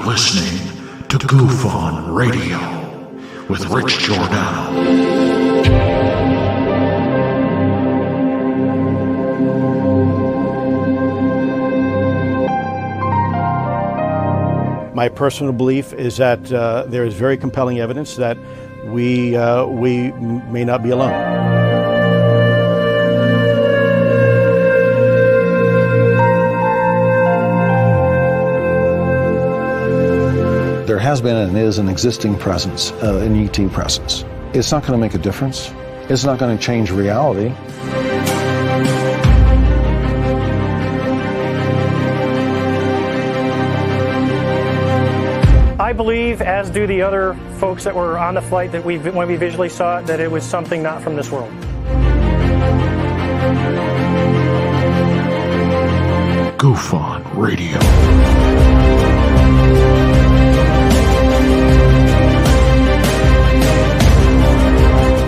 listening to Goof On Radio with Rich Giordano. My personal belief is that there is very compelling evidence that we may not be alone. There has been and is an existing presence, an ET presence. It's not going to make a difference. It's not going to change reality. I believe, as do the other folks that were on the flight, that when we visually saw it, that it was something not from this world. Goof On Radio.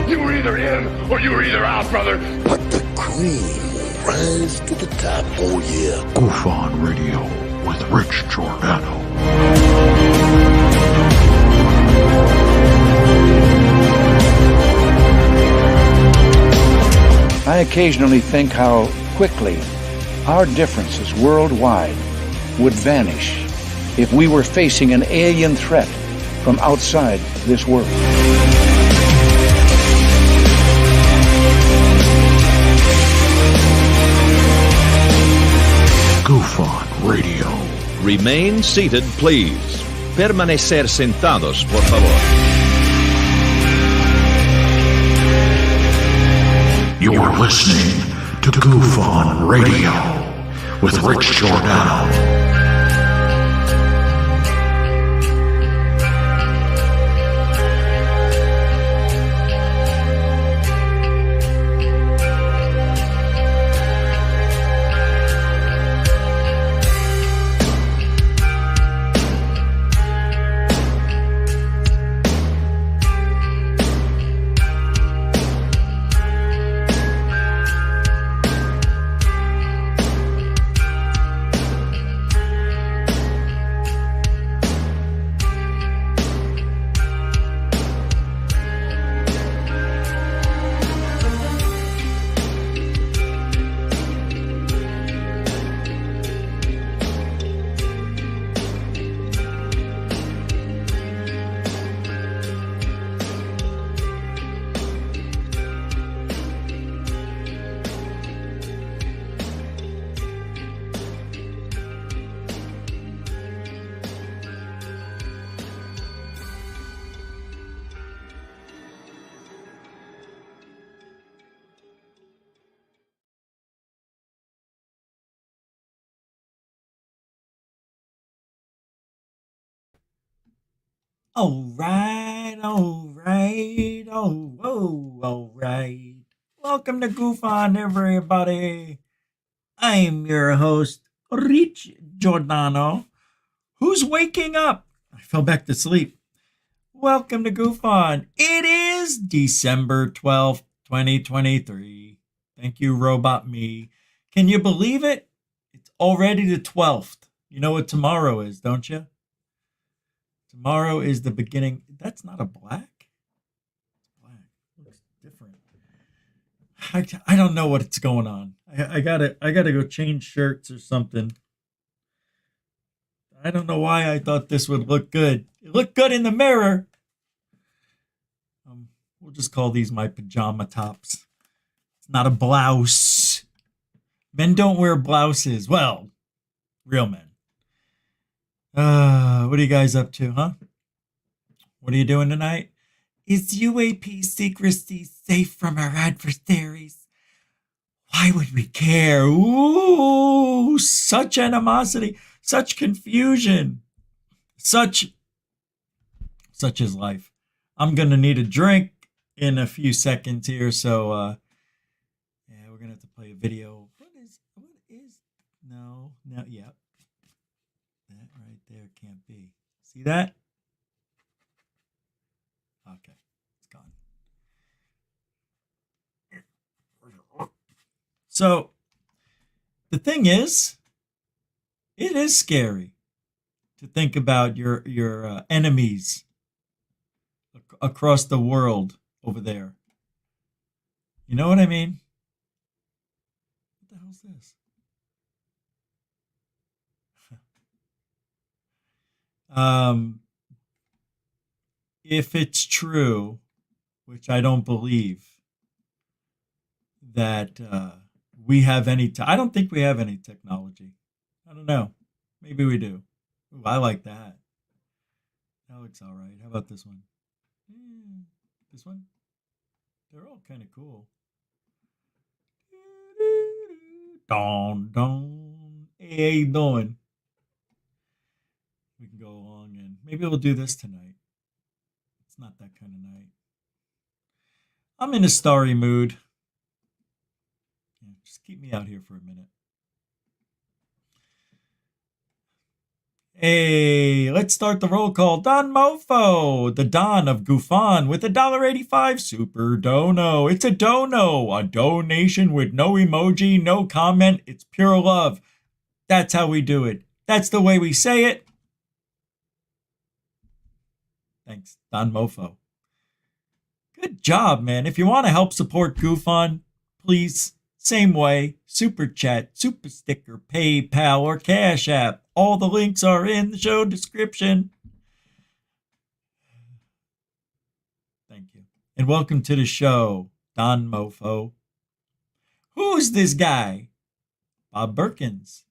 You were either in or you were either out, brother. But the cream will rise to the top, oh yeah. Goof On Radio with Rich Giordano. I occasionally think how quickly our differences worldwide would vanish if we were facing an alien threat from outside this world. Goof On Radio. Remain seated, please. Permanecer sentados, por favor. You're listening to Goof On Radio with Rich Giordano. All right. All right. Welcome to Goof On, everybody. I'm your host, Rich Giordano. Who's waking up? I fell back to sleep. Welcome to Goof On. It is December 12th, 2023. Thank you, Robot Me. Can you believe it? It's already the 12th. You know what tomorrow is, don't you? Tomorrow is the beginning. That's not a black. It's black. It looks different. I don't know what's going on. I gotta go change shirts or something. I don't know why I thought this would look good. It looked good in the mirror. We'll just call these my pajama tops. It's not a blouse. Men don't wear blouses. Well, real men. What are you guys up to, huh? What are you doing tonight? Is UAP Secrecy safe from our adversaries? Why would we care? Ooh, such animosity, such confusion, such is life. I'm going to need a drink in a few seconds here, so yeah, we're going to have to play a video. What is, no, yeah. That right there can't be. See that? Okay, it's gone. So, the thing is, it is scary to think about your enemies across the world over there. You know what I mean? What the hell's this? If it's true, which I don't believe, that we have any, I don't think we have any technology. I don't know. Maybe we do. Ooh, I like that. That looks all right. How about this one? This one? They're all kind of cool. Don, don. Hey, how you doing? We can go along and maybe we'll do this tonight. It's not that kind of night. I'm in a starry mood. Yeah, just keep me out here for a minute. Hey, let's start the roll call. Don Mofo, the Don of Goofon with $1.85 super dono. It's a dono, a donation with no emoji, no comment. It's pure love. That's how we do it. That's the way we say it. Thanks, Don Mofo. Good job, man. If you want to help support Goofon, please, same way, Super Chat, Super Sticker, PayPal, or Cash App. All the links are in the show description. Thank you. And welcome to the show, Don Mofo. Who's this guy? Bob Berkins.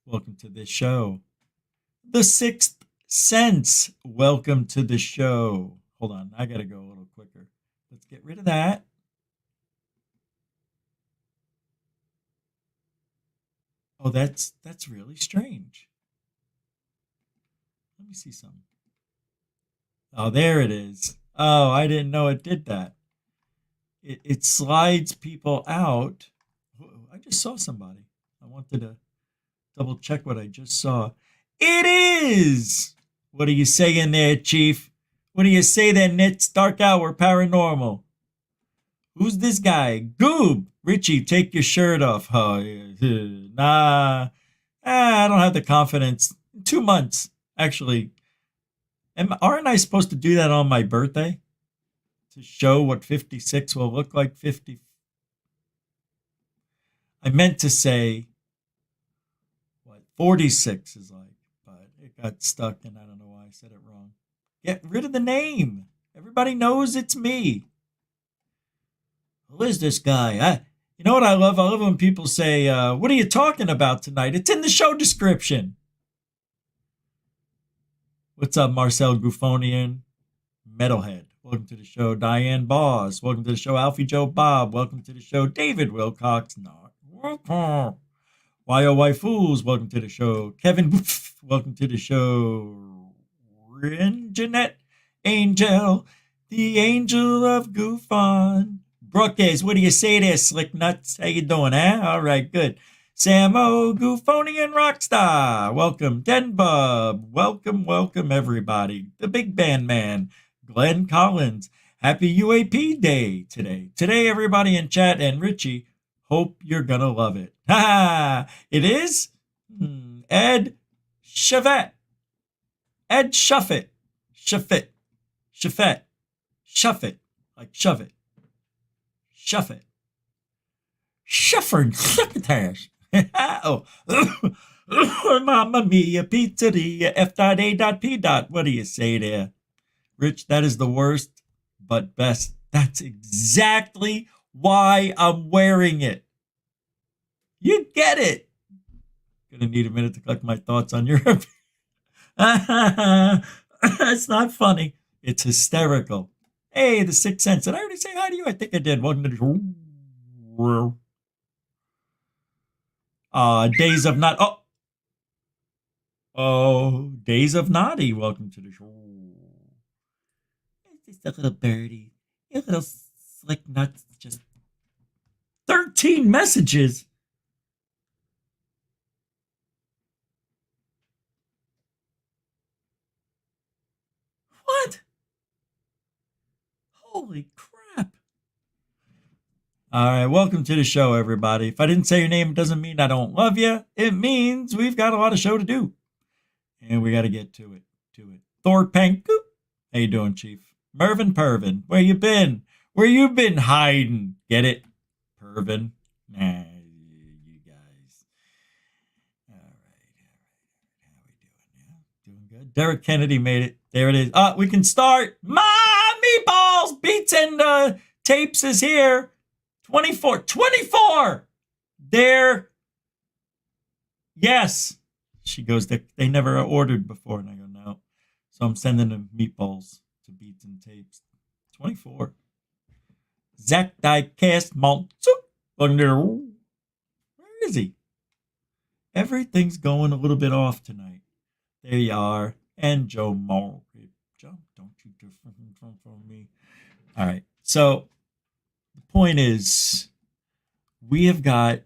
Welcome to this show. The Sixth Sense. Welcome to the show. Hold on, I gotta go a little quicker. Let's get rid of that. Oh, that's really strange. Let me see something. Oh, there it is. Oh, I didn't know it did that. It slides people out. I just saw somebody. I wanted to double check what I just saw. It is! What are you saying there, Chief? What do you say there, Nit's Dark Hour Paranormal? Who's this guy? Goob! Richie, take your shirt off. Oh, nah. I don't have the confidence. 2 months, actually. Aren't I supposed to do that on my birthday? To show what 56 will look like 50. I meant to say what 46 is like, but it got stuck and I don't know why I said it wrong. Get rid of the name. Everybody knows it's me. Who is this guy? You know what I love? I love when people say, what are you talking about tonight? It's in the show description. What's up, Marcel Goofonian? Metalhead. Welcome to the show, Diane Boss. Welcome to the show, Alfie Joe Bob. Welcome to the show, David Wilcox. YOY Fools. Welcome to the show, Kevin. Welcome to the show, Rin Jeanette Angel, the angel of Goofon. Brookes, what do you say there, Slick Nuts? How you doing, eh? All right, good. Samo, Goofonian Rockstar. Welcome, Den Bub. Welcome, welcome, everybody. The Big Band Man, Glenn Collins. Happy UAP Day today. Today, everybody in chat and Richie, hope you're going to love it. Ha! It is Ed Shavette. Ed Shuffit. Shuffit. Shuffet. Shuffit. Like shove it. Shuff it. Shufford succotash. Oh. Mamma mia, pizzeria, F.A.P. What do you say there? Rich, that is the worst, but best. That's exactly why I'm wearing it. You get it. Gonna need a minute to collect my thoughts on Europe. It's not funny. It's hysterical. Hey, the Sixth Sense. Did I already say hi to you? I think I did. Welcome to the show. Days of Not. Oh, Days of Naughty. Welcome to the show. Just a little birdie. You little slick nuts. Just 13 messages. What? Holy crap. All right, welcome to the show, everybody. If I didn't say your name, it doesn't mean I don't love you. It means we've got a lot of show to do. And we got to get to it. Thor Panku. How you doing, Chief? Mervin Pervin. Where you been? Where you been hiding? Get it? Pervin. Nah, you guys. All right. How we doing? Yeah, doing good. Derek Kennedy made it. There it is. We can start. My meatballs, beats and tapes is here. 24. There. Yes. She goes, they never ordered before. And I go, no. So I'm sending them meatballs to beats and tapes. 24. Zach Diecast Monster. Where is he? Everything's going a little bit off tonight. There you are. And Joe Moore. Joe, don't you different from me. All right. So the point is, we have got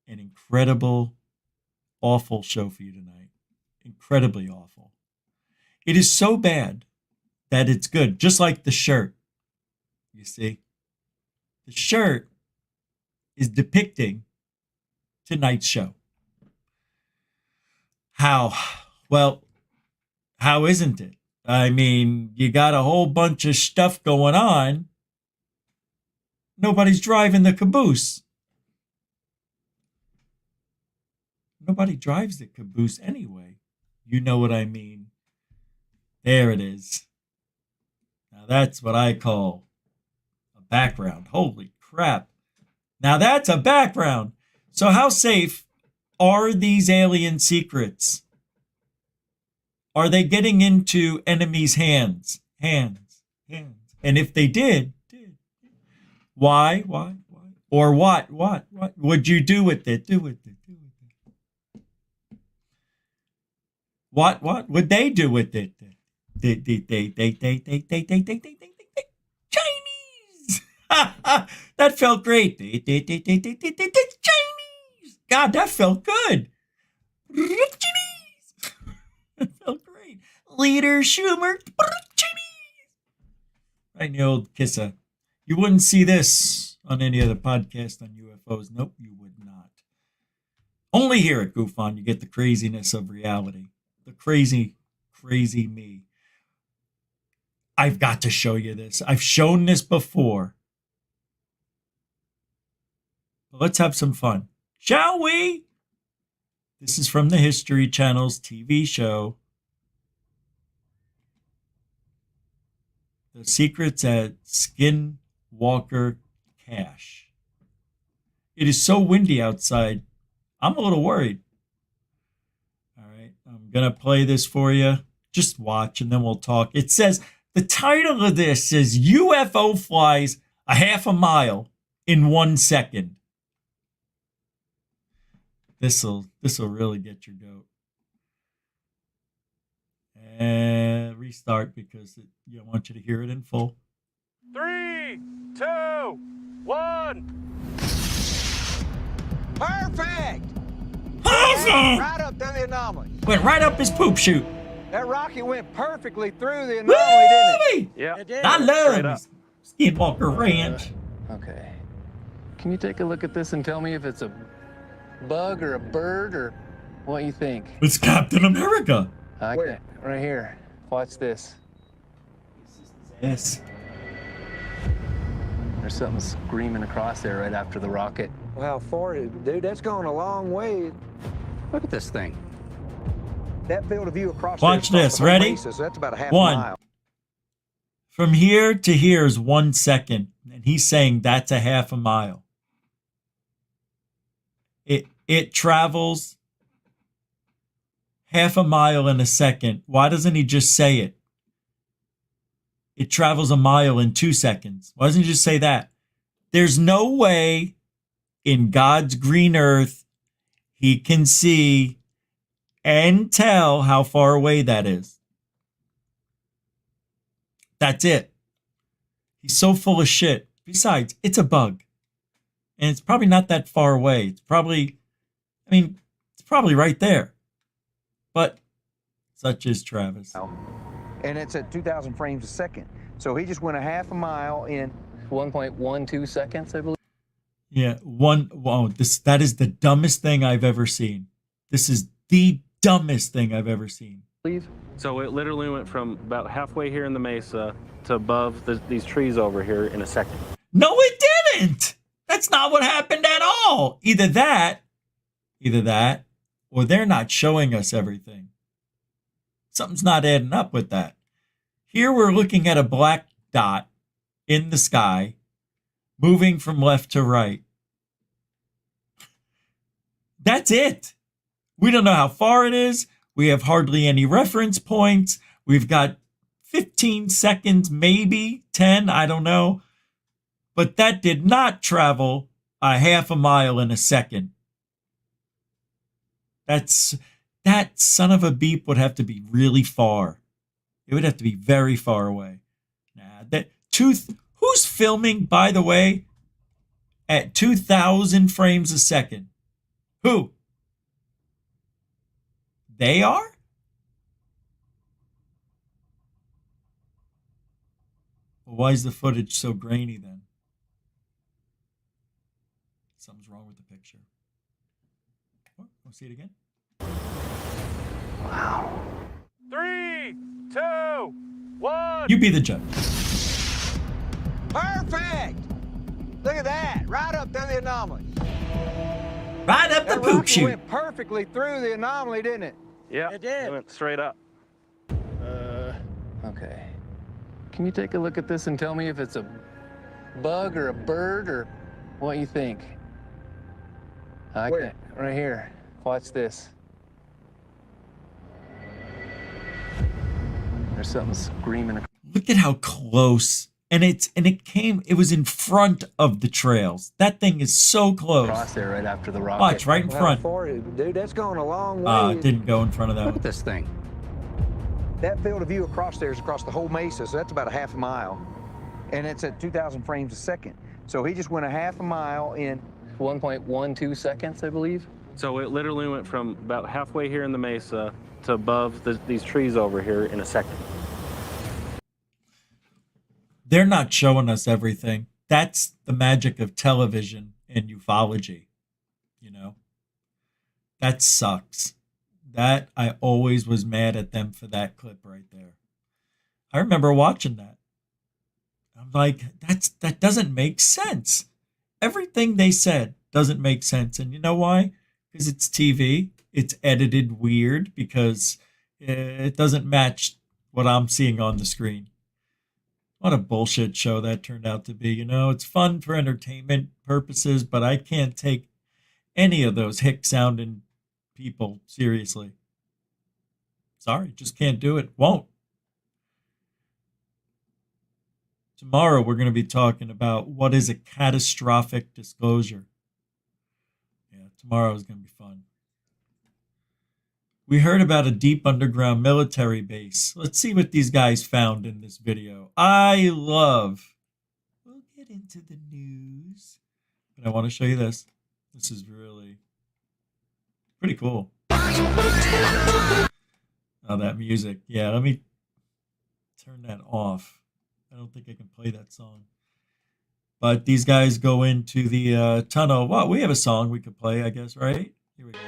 an incredible, awful show for you tonight. Incredibly awful. It is so bad that it's good. Just like the shirt. You see? The shirt is depicting tonight's show. How? Well, how isn't it? I mean, you got a whole bunch of stuff going on. Nobody's driving the caboose. Nobody drives the caboose anyway. You know what I mean. There it is. Now that's what I call a background. Holy crap. Now that's a background. So how safe are these alien secrets? Are they getting into enemies' hands? Hands. And if they did, why? Or what would you do with it? What would they do with it? Chinese. That felt great. Chinese. God, that felt good. Chinese. That felt great. Leader Schumer. Chinese. Right in the old kisser. You wouldn't see this on any other podcast on UFOs. Nope, you would not. Only here at Goof On, you get the craziness of reality. The crazy me. I've got to show you this. I've shown this before. But let's have some fun. Shall we? This is from the History Channel's TV show, The Secrets at Skinwalker Cache. It is so windy outside. I'm a little worried. All right, I'm going to play this for you. Just watch and then we'll talk. It says, the title of this says, UFO flies a half a mile in 1 second. This'll really get your goat. And restart because I want you to hear it in full. 3, 2, 1. Perfect! Right up through the anomaly. Went right up his poop chute. That rocket went perfectly through the anomaly, didn't it? Yeah. It did. I love Skinwalker Ranch. Okay. Can you take a look at this and tell me if it's a bug or a bird or what you think? It's Captain America. Okay, right here. Watch this. Yes. There's something screaming across there right after the rocket. Well, how far, dude? That's going a long way. Look at this thing. That field of view across. Watch there, this. Ready? So that's about a half One. mile. From here to here is 1 second, and he's saying that's a half a mile. It travels half a mile in a second. Why doesn't he just say it? It travels a mile in 2 seconds. Why doesn't he just say that? There's no way in God's green earth he can see and tell how far away that is. That's it. He's so full of shit. Besides, it's a bug. And it's probably not that far away. It's probably right there. But such is Travis. And it's at 2,000 frames a second. So he just went a half a mile in 1.12 seconds, I believe. Yeah, that is the dumbest thing I've ever seen. This is the dumbest thing I've ever seen. Leave? So it literally went from about halfway here in the mesa to above these trees over here in a second. No, it didn't. That's not what happened at all. Either that, or they're not showing us everything. Something's not adding up with that. Here we're looking at a black dot in the sky, moving from left to right. That's it. We don't know how far it is. We have hardly any reference points. We've got 15 seconds, maybe 10, I don't know. But that did not travel a half a mile in a second. That son of a beep would have to be really far. It would have to be very far away. Who's filming, by the way, at 2,000 frames a second? Who? They are? Well, why is the footage so grainy then? Something's wrong with the picture. Oh, want to see it again? Wow. 3, 2, 1. You be the judge. Perfect! Look at that, right up through the anomaly. Right up the That poop rocket chute. went perfectly through the anomaly, didn't it? Yeah, It did. It went straight up. Okay. Can you take a look at this and tell me if it's a bug or a bird or what you think? Where? Right here. Watch this. There's something screaming. Look at how close. And it was in front of the trails. That thing is so close. Across there right after the rocket. Watch, right in front. Dude, that's going a long way. It didn't go in front of that Look one. at this thing. That field of view across there is across the whole mesa, so that's about a half a mile. And it's at 2,000 frames a second. So he just went a half a mile in 1.12 seconds, I believe. So it literally went from about halfway here in the mesa to above these trees over here in a second. They're not showing us everything. That's the magic of television and ufology. You know? That sucks. That, I always was mad at them for that clip right there. I remember watching that. I'm like, that doesn't make sense. Everything they said doesn't make sense. And you know why? Because it's TV. It's edited weird because it doesn't match what I'm seeing on the screen. What a bullshit show that turned out to be. You know, it's fun for entertainment purposes, but I can't take any of those hick-sounding people seriously. Sorry, just can't do it. Won't. Tomorrow we're going to be talking about what is a catastrophic disclosure. Yeah, tomorrow is going to be fun. We heard about a deep underground military base. Let's see what these guys found in this video. We'll get into the news. But I want to show you this. This is really pretty cool. Oh, that music. Yeah, let me turn that off. I don't think I can play that song. But these guys go into the tunnel. Well, we have a song we could play, I guess, right? Here we go.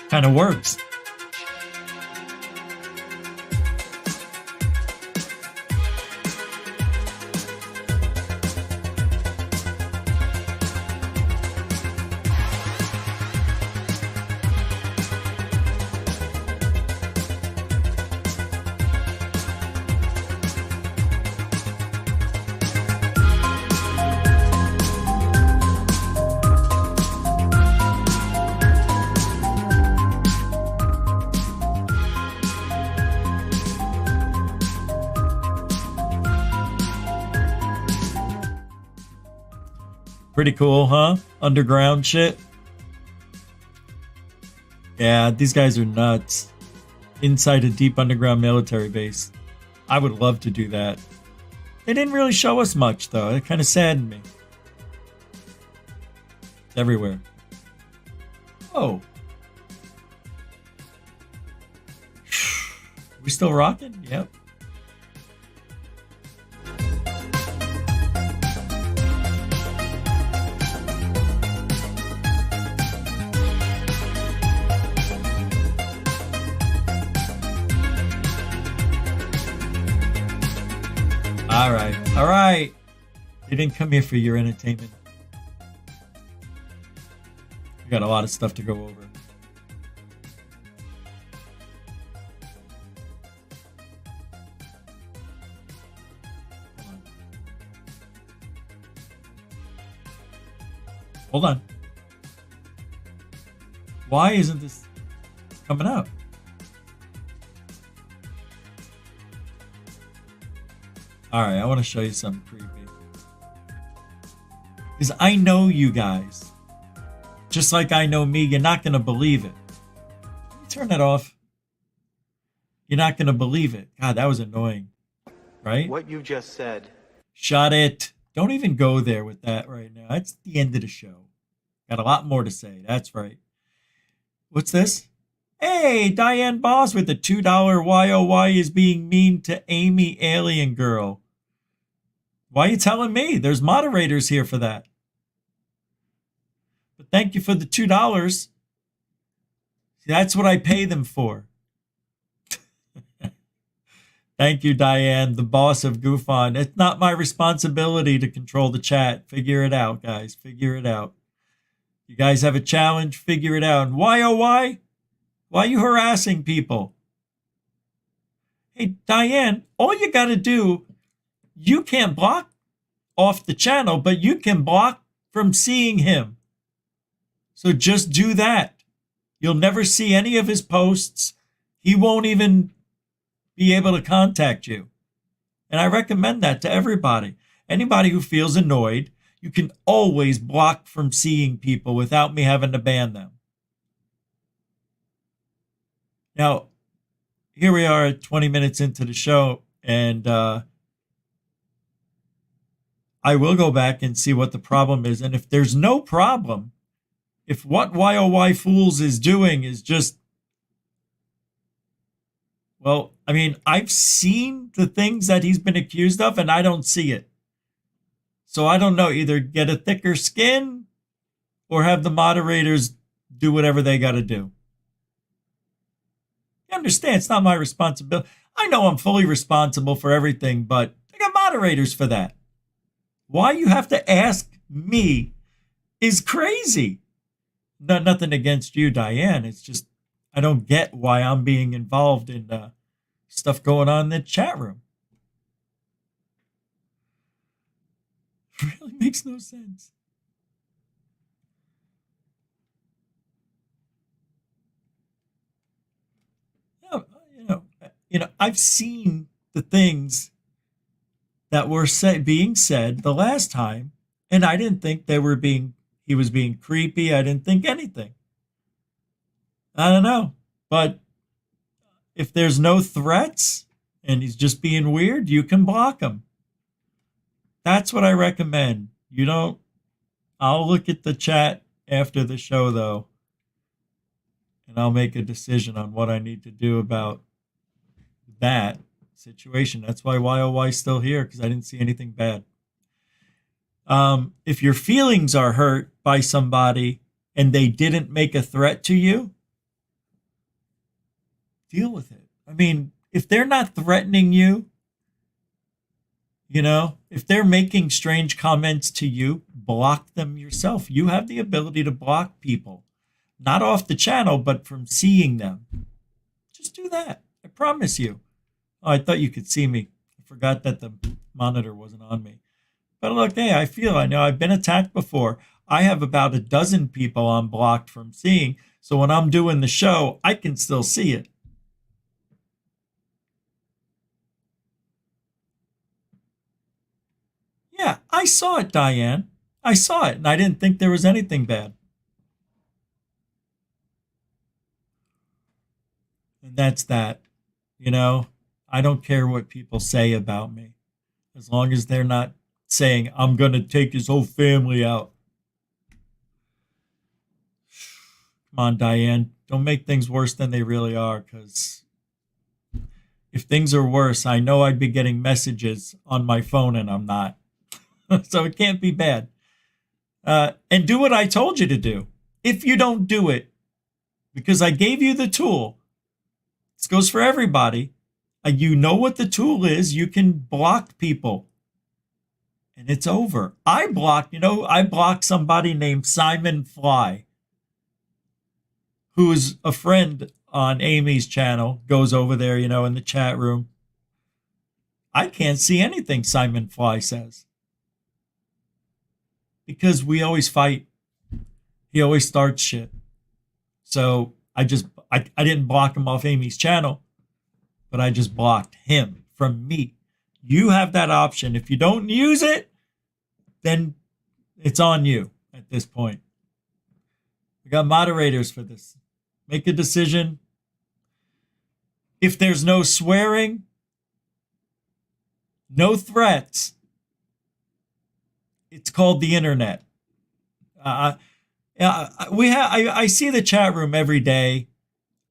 Kind of works. Pretty cool, huh? Underground shit. Yeah, these guys are nuts. Inside a deep underground military base. I would love to do that. They didn't really show us much, though. It kind of saddened me. It's everywhere. Oh. We still rocking? Yep. All right. All right. You didn't come here for your entertainment. We got a lot of stuff to go over. Hold on. Why isn't this coming up? All right, I want to show you something creepy. Because I know you guys. Just like I know me, you're not going to believe it. Turn that off. You're not going to believe it. God, that was annoying. Right? What you just said. Shut it. Don't even go there with that right now. That's the end of the show. Got a lot more to say. That's right. What's this? Hey, Diane Boss with the $2 YOY is being mean to Amy Alien Girl. Why are you telling me? There's moderators here for that. But thank you for the $2. That's what I pay them for. Thank you, Diane, the boss of Goof On. It's not my responsibility to control the chat. Figure it out, guys. Figure it out. You guys have a challenge? Figure it out. And why, oh, why? Why are you harassing people? Hey, Diane, all you got to do, you can't block off the channel, but you can block from seeing him. So just do that. You'll never see any of his posts. He won't even be able to contact you. And I recommend that to everybody. Anybody who feels annoyed, you can always block from seeing people without me having to ban them. Now, here we are 20 minutes into the show, and I will go back and see what the problem is. And if there's no problem, if what YOY Fools is doing is just, well, I mean, I've seen the things that he's been accused of, and I don't see it. So I don't know, either get a thicker skin or have the moderators do whatever they got to do. You understand, it's not my responsibility. I know I'm fully responsible for everything, but I got moderators for that. Why you have to ask me is crazy. Nothing against you, Diane. It's just, I don't get why I'm being involved in stuff going on in the chat room. It really makes no sense. You know, I've seen the things that were being said the last time, and I didn't think he was being creepy. I didn't think anything. I don't know. But if there's no threats and he's just being weird, you can block him. That's what I recommend. You don't. I'll look at the chat after the show, though, and I'll make a decision on what I need to do about that situation. That's why YOY's still here, because I didn't see anything bad. If your feelings are hurt by somebody and they didn't make a threat to you, deal with it. I mean, if they're not threatening you, you know, if they're making strange comments to you, block them yourself. You have the ability to block people, not off the channel, but from seeing them. Just do that. I promise you. Oh, I thought you could see me. I forgot that the monitor wasn't on me. But look, hey, I know I've been attacked before. I have about a dozen people I'm blocked from seeing. So when I'm doing the show, I can still see it. Yeah, I saw it, Diane. I saw it, and I didn't think there was anything bad. And that's that. You know, I don't care what people say about me, as long as they're not saying, I'm going to take his whole family out. Come on, Diane. Don't make things worse than they really are, because if things are worse, I know I'd be getting messages on my phone, and I'm not. So it can't be bad. And do what I told you to do. If you don't do it, because I gave you the tool, this goes for everybody. You know what the tool is. You can block people and it's over. I blocked somebody named Simon Fly, who is a friend on Amy's channel, goes over there, in the chat room. I can't see anything Simon Fly says because we always fight. He always starts shit. So I didn't block him off Amy's channel, but I just blocked him from me. You have that option. If you don't use it, then it's on you at this point. We got moderators for this. Make a decision. If there's no swearing, no threats, it's called the internet. I see the chat room every day.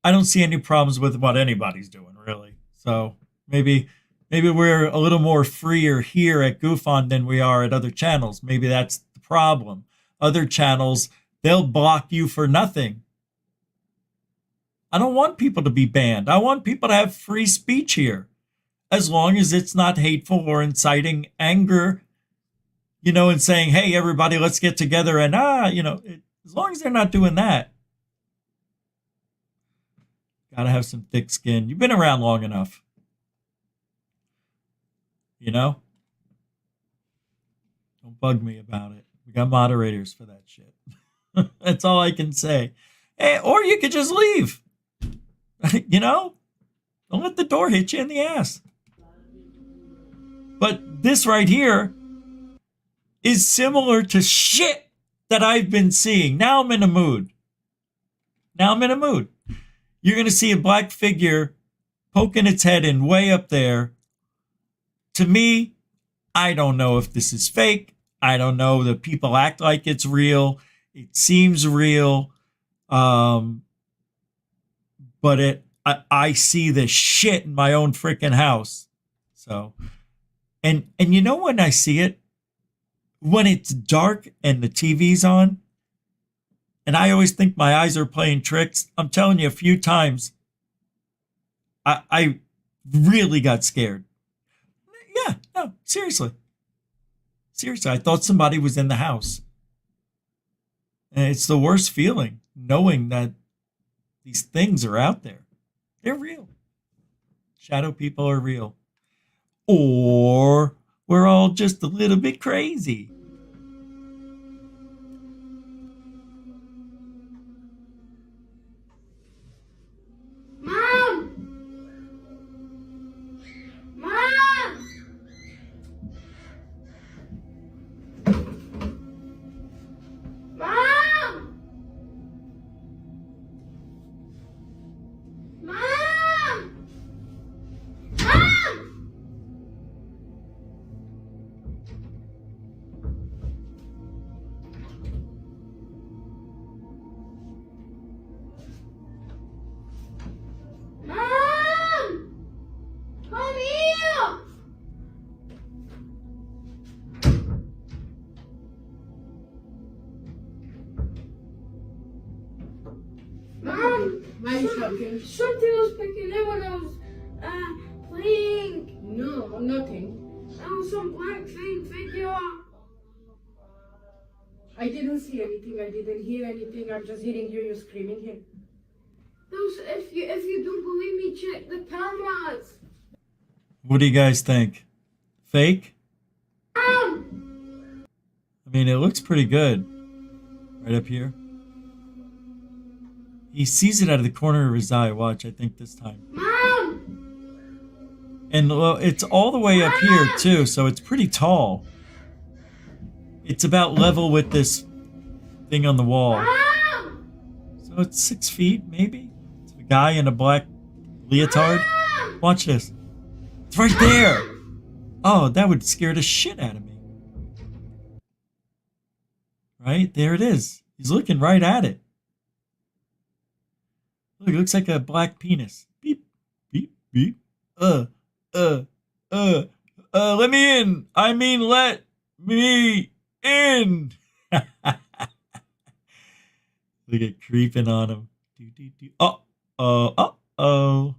I don't see any problems with what anybody's doing, really. So maybe we're a little more freer here at GoofOn than we are at other channels. Maybe that's the problem. Other channels, they'll block you for nothing. I don't want people to be banned. I want people to have free speech here, as long as it's not hateful or inciting anger, and saying, hey, everybody, let's get together and, as long as they're not doing that. Got to have some thick skin. You've been around long enough. Don't bug me about it. We got moderators for that shit. That's all I can say. Hey, or you could just leave. Don't let the door hit you in the ass. But this right here is similar to shit that I've been seeing. Now I'm in a mood. You're going to see a black figure poking its head in way up there. To me, I don't know if this is fake. I don't know that people act like it's real. It seems real. But I see the shit in my own freaking house. So, and when I see it, when it's dark and the TV's on, and I always think my eyes are playing tricks. I'm telling you, a few times, I really got scared. Yeah, no, seriously. I thought somebody was in the house. And it's the worst feeling, knowing that these things are out there. They're real. Shadow people are real. Or we're all just a little bit crazy. Mom! Something was picking up when I was playing. No, nothing. There was some black thing figure. I didn't see anything. I didn't hear anything. I'm just hearing you screaming here. If you don't believe me, check the cameras. What do you guys think? Fake? I mean, it looks pretty good. Right up here. He sees it out of the corner of his eye. Watch, I think this time. Mom! And it's all the way up here, too, so it's pretty tall. It's about level with this thing on the wall. Mom! So it's 6 feet, maybe? It's a guy in a black leotard. Mom! Watch this. It's right there! Oh, that would scare the shit out of me. Right? There it is. He's looking right at it. Look, it looks like a black penis. Beep, beep, beep. Let me in. I mean, let me in. Look at creeping on him. Uh-oh.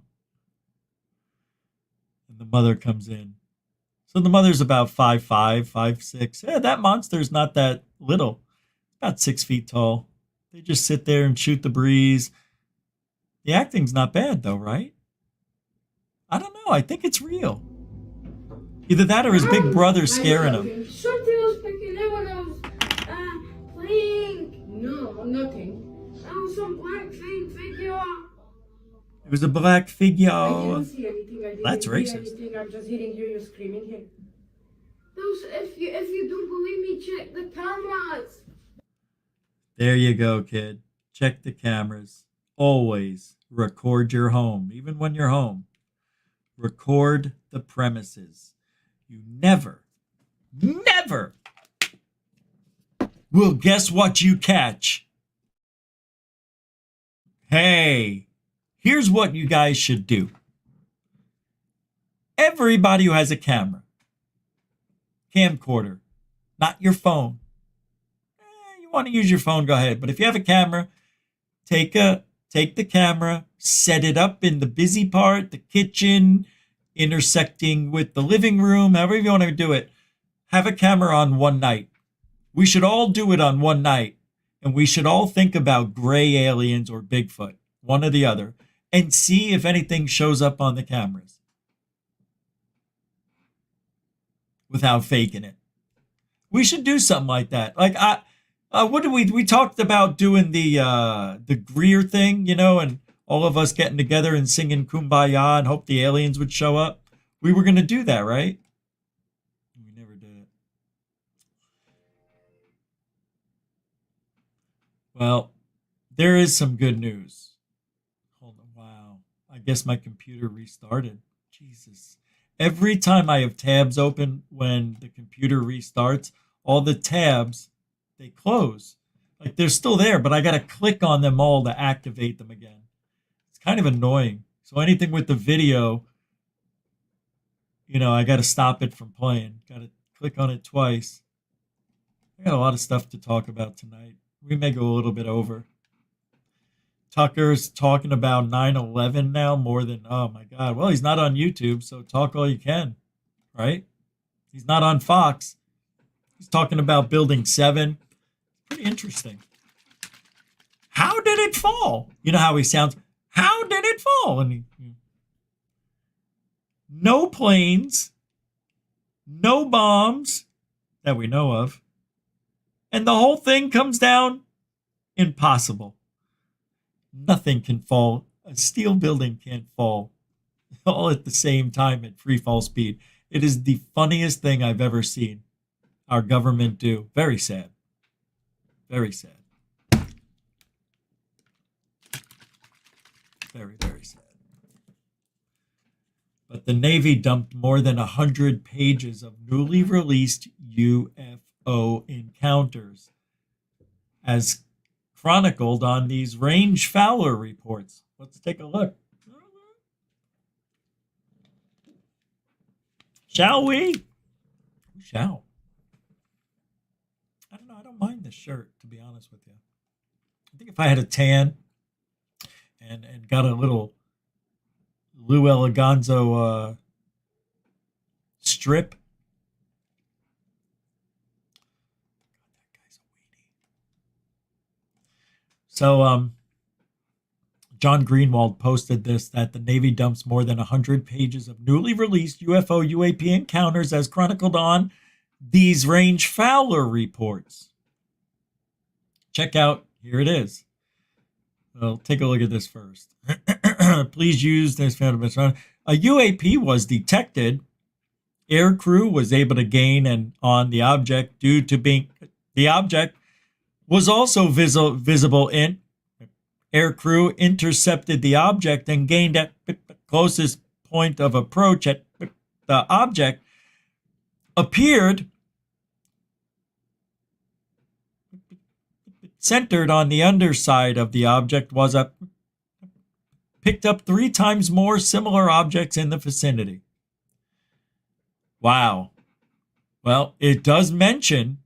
And the mother comes in. So the mother's about 5'5", 5'6". Yeah, that monster's not that little. About 6 feet tall. They just sit there and shoot the breeze. The acting's not bad, though, right? I don't know. I think it's real. Either that or his big brother scaring him. Something was picking up when I was playing. No, nothing. That was some black figure. It was a black figure. I didn't see anything. I didn't That's hear racist. anything. I'm just hearing you screaming here. Those, if you don't believe me, check the cameras. There you go, kid. Check the cameras. Always record your home, even when you're home. Record the premises. You never will guess what you catch. Hey, here's what you guys should do. Everybody who has a camera, camcorder, not your phone. You want to use your phone, go ahead. But if you have a camera, take the camera, set it up in the busy part, the kitchen, intersecting with the living room, however you want to do it. Have a camera on one night. We should all do it on one night. And we should all think about gray aliens or Bigfoot, one or the other, and see if anything shows up on the cameras without faking it. We should do something like that. Like, what did we talked about doing the Greer thing, you know, and all of us getting together and singing Kumbaya and hope the aliens would show up. We were going to do that, right? We never did it. Well, there is some good news. Hold on. Wow. I guess my computer restarted. Jesus. Every time I have tabs open when the computer restarts, all the tabs, they close. Like they're still there, but I got to click on them all to activate them again. It's kind of annoying. So anything with the video, you know, I got to stop it from playing. Got to click on it twice. I got a lot of stuff to talk about tonight. We may go a little bit over. Tucker's talking about 9/11 now more than, oh my God. Well, he's not on YouTube, so talk all you can, right? He's not on Fox. He's talking about Building 7. Pretty interesting. How did it fall? You know how he sounds. How did it fall? And no planes, no bombs that we know of. And the whole thing comes down. Impossible. Nothing can fall. A steel building can't fall all at the same time at free fall speed. It is the funniest thing I've ever seen our government do. Very sad. Very sad. Very, very sad. But the Navy dumped more than 100 pages of newly released UFO encounters as chronicled on these Range Fowler reports. Let's take a look. Shall we? We shall. I don't know. I don't mind this shirt, to be honest with you. I think if I had a tan and got a little Lou Eleganzo strip. So, John Greenwald posted this, that the Navy dumps more than 100 pages of newly released UFO UAP encounters as chronicled on these Range Fowler reports. Check out, here it is. Well, take a look at this first. Please use this. A UAP was detected. Air crew was able to gain on the object due to being, the object was also visible in. Air crew intercepted the object and gained at closest point of approach at the object appeared centered on the underside of the object was picked up 3 times more similar objects in the vicinity. Wow. Well, it does mention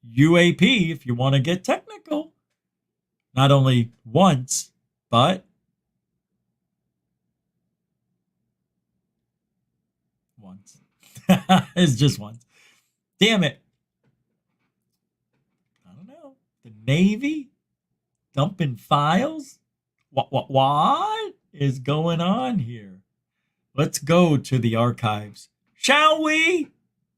UAP if you want to get technical. Not only once, but once. It's just once. Damn it. I don't know. The Navy dumping files? What is going on here? Let's go to the archives. Shall we?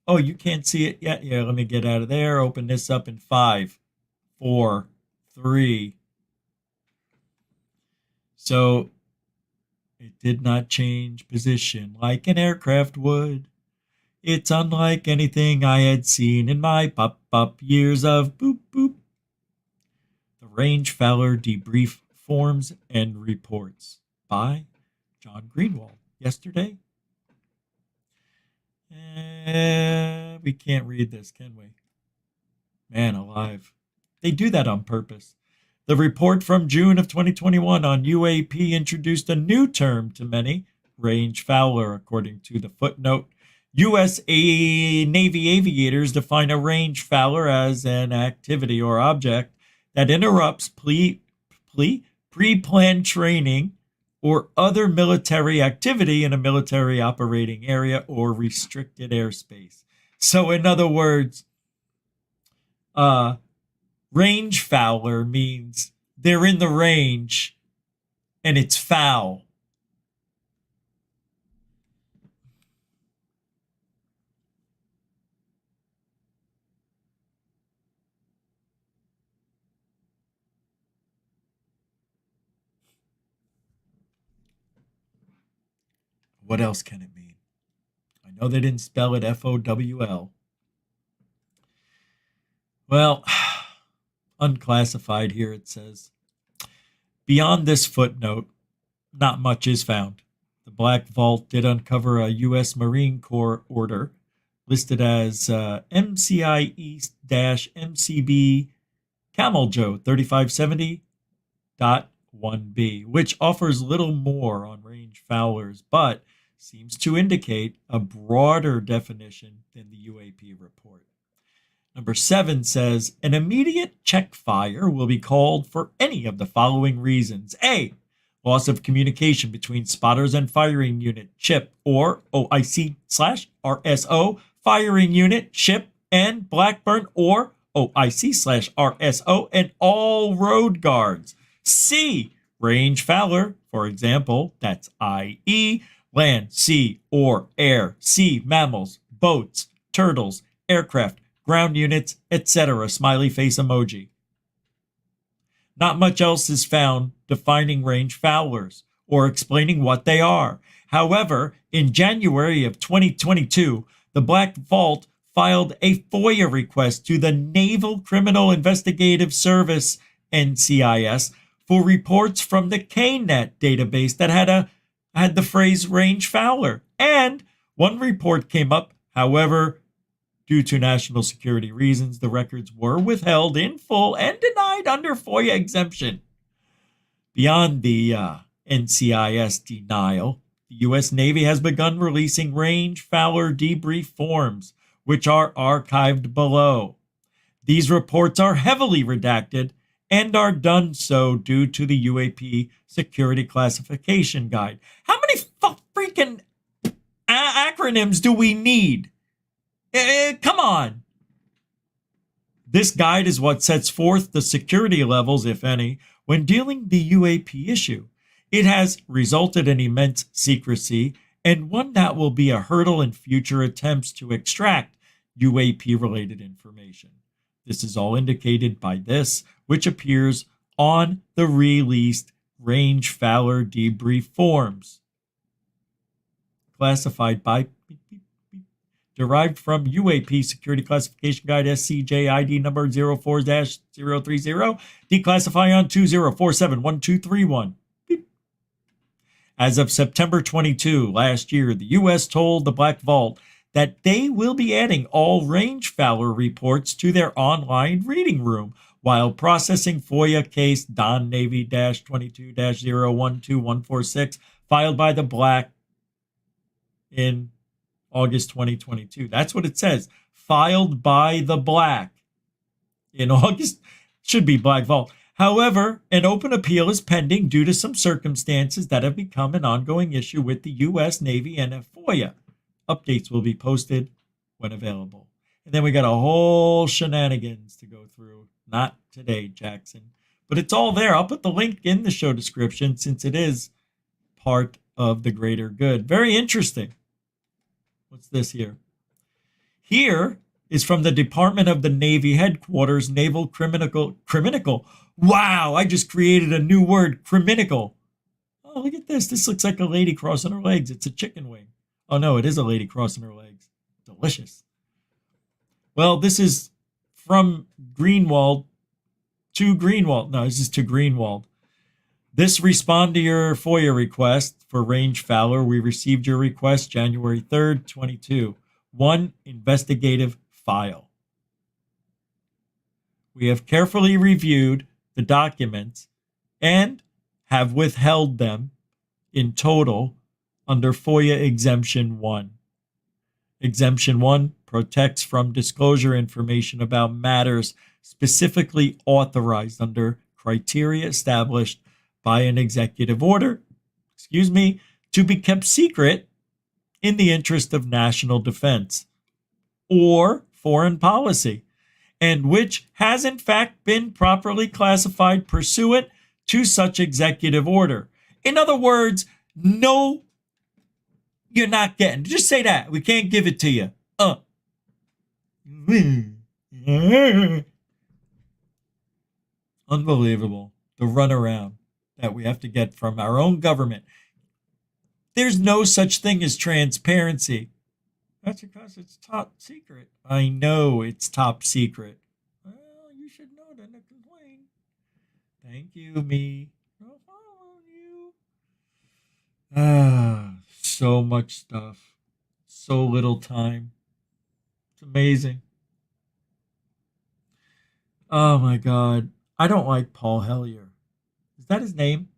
Oh, you can't see it yet? Yeah, let me get out of there. Open this up in 5, 4, 3. So it did not change position like an aircraft would. It's unlike anything I had seen in my pop-up years of boop boop. The Range Fowler Debrief Forms and Reports by John Greenwald. Yesterday. We can't read this, can we? Man alive. They do that on purpose. The report from June of 2021 on UAP introduced a new term to many, range fowler, according to the footnote. U.S. Navy aviators define a range fowler as an activity or object that interrupts pre-planned training or other military activity in a military operating area or restricted airspace. So in other words, range fowler means they're in the range and it's foul. What else can it mean? I know they didn't spell it F-O-W-L. Well, unclassified here it says. Beyond this footnote, not much is found. The Black Vault did uncover a U.S. Marine Corps order listed as MCI East-MCB Camel Joe 3570.1b, which offers little more on range fowlers, but seems to indicate a broader definition than the UAP report. Number 7 says, an immediate check fire will be called for any of the following reasons. A, loss of communication between spotters and firing unit, ship, or OIC/RSO, firing unit, ship, and Blackburn, or OIC/RSO, and all road guards. C, range fowler, for example, that's i.e., land, sea, or air, sea mammals, boats, turtles, aircraft, ground units, etc. Smiley face emoji. Not much else is found defining range fowlers or explaining what they are. However, in January of 2022, the Black Vault filed a FOIA request to the Naval Criminal Investigative Service, NCIS, for reports from the KNet database that had the phrase range fowler. And one report came up. However, due to national security reasons, the records were withheld in full and denied under FOIA exemption. Beyond the NCIS denial, the U.S. Navy has begun releasing range fowler debrief forms, which are archived below. These reports are heavily redacted and are done so due to the UAP Security Classification Guide. How many freaking acronyms do we need? Come on. This guide is what sets forth the security levels, if any, when dealing the UAP issue. It has resulted in immense secrecy and one that will be a hurdle in future attempts to extract UAP-related information. This is all indicated by this, which appears on the released range fowler debrief forms. Classified by derived from UAP Security Classification Guide SCJ ID number 04-030, declassify on 20471231. As of September 22 last year, the U.S. told the Black Vault that they will be adding all range fowler reports to their online reading room while processing FOIA case Don Navy-22-012146 filed by the Black in August 2022. That's what it says. Filed by the Black in August. Should be Black Vault. However, an open appeal is pending due to some circumstances that have become an ongoing issue with the U.S. Navy and FOIA. Updates will be posted when available. And then we got a whole shenanigans to go through. Not today, Jackson. But it's all there. I'll put the link in the show description since it is part of the greater good. Very interesting. What's this here? Here is from the Department of the Navy Headquarters, Naval Criminal. Wow, I just created a new word, criminal. Oh, look at this. This looks like a lady crossing her legs. It's a chicken wing. Oh, no, it is a lady crossing her legs. Delicious. Well, this is from Greenwald to Greenwald. No, this is to Greenwald. This respond to your FOIA request for Range Fowler. We received your request January 3rd, 22. 1 investigative file. We have carefully reviewed the documents and have withheld them in total under FOIA Exemption 1. Exemption 1 protects from disclosure information about matters specifically authorized under criteria established by an executive order, to be kept secret in the interest of national defense or foreign policy, and which has in fact been properly classified pursuant to such executive order. In other words, no, you're not getting. Just say that. We can't give it to you. Unbelievable. The runaround that we have to get from our own government. There's no such thing as transparency. That's because it's top secret. I know it's top secret. Well, you should know that to complain. Thank you, me. I'll follow you. So much stuff. So little time. It's amazing. Oh my God. I don't like Paul Hellyer. Is that his name?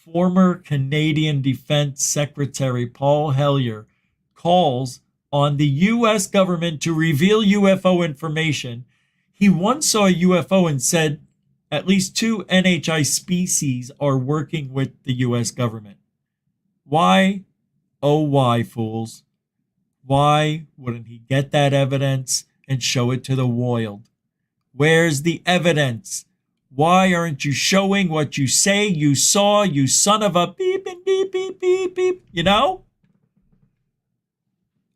Former Canadian Defense Secretary Paul Hellyer calls on the U.S. government to reveal UFO information. He once saw a UFO and said at least 2 NHI species are working with the U.S. government. Why? Oh, why, fools? Why wouldn't he get that evidence and show it to the world? Where's the evidence? Why aren't you showing what you say you saw, you son of a beep and beep, beep, beep, beep? You know?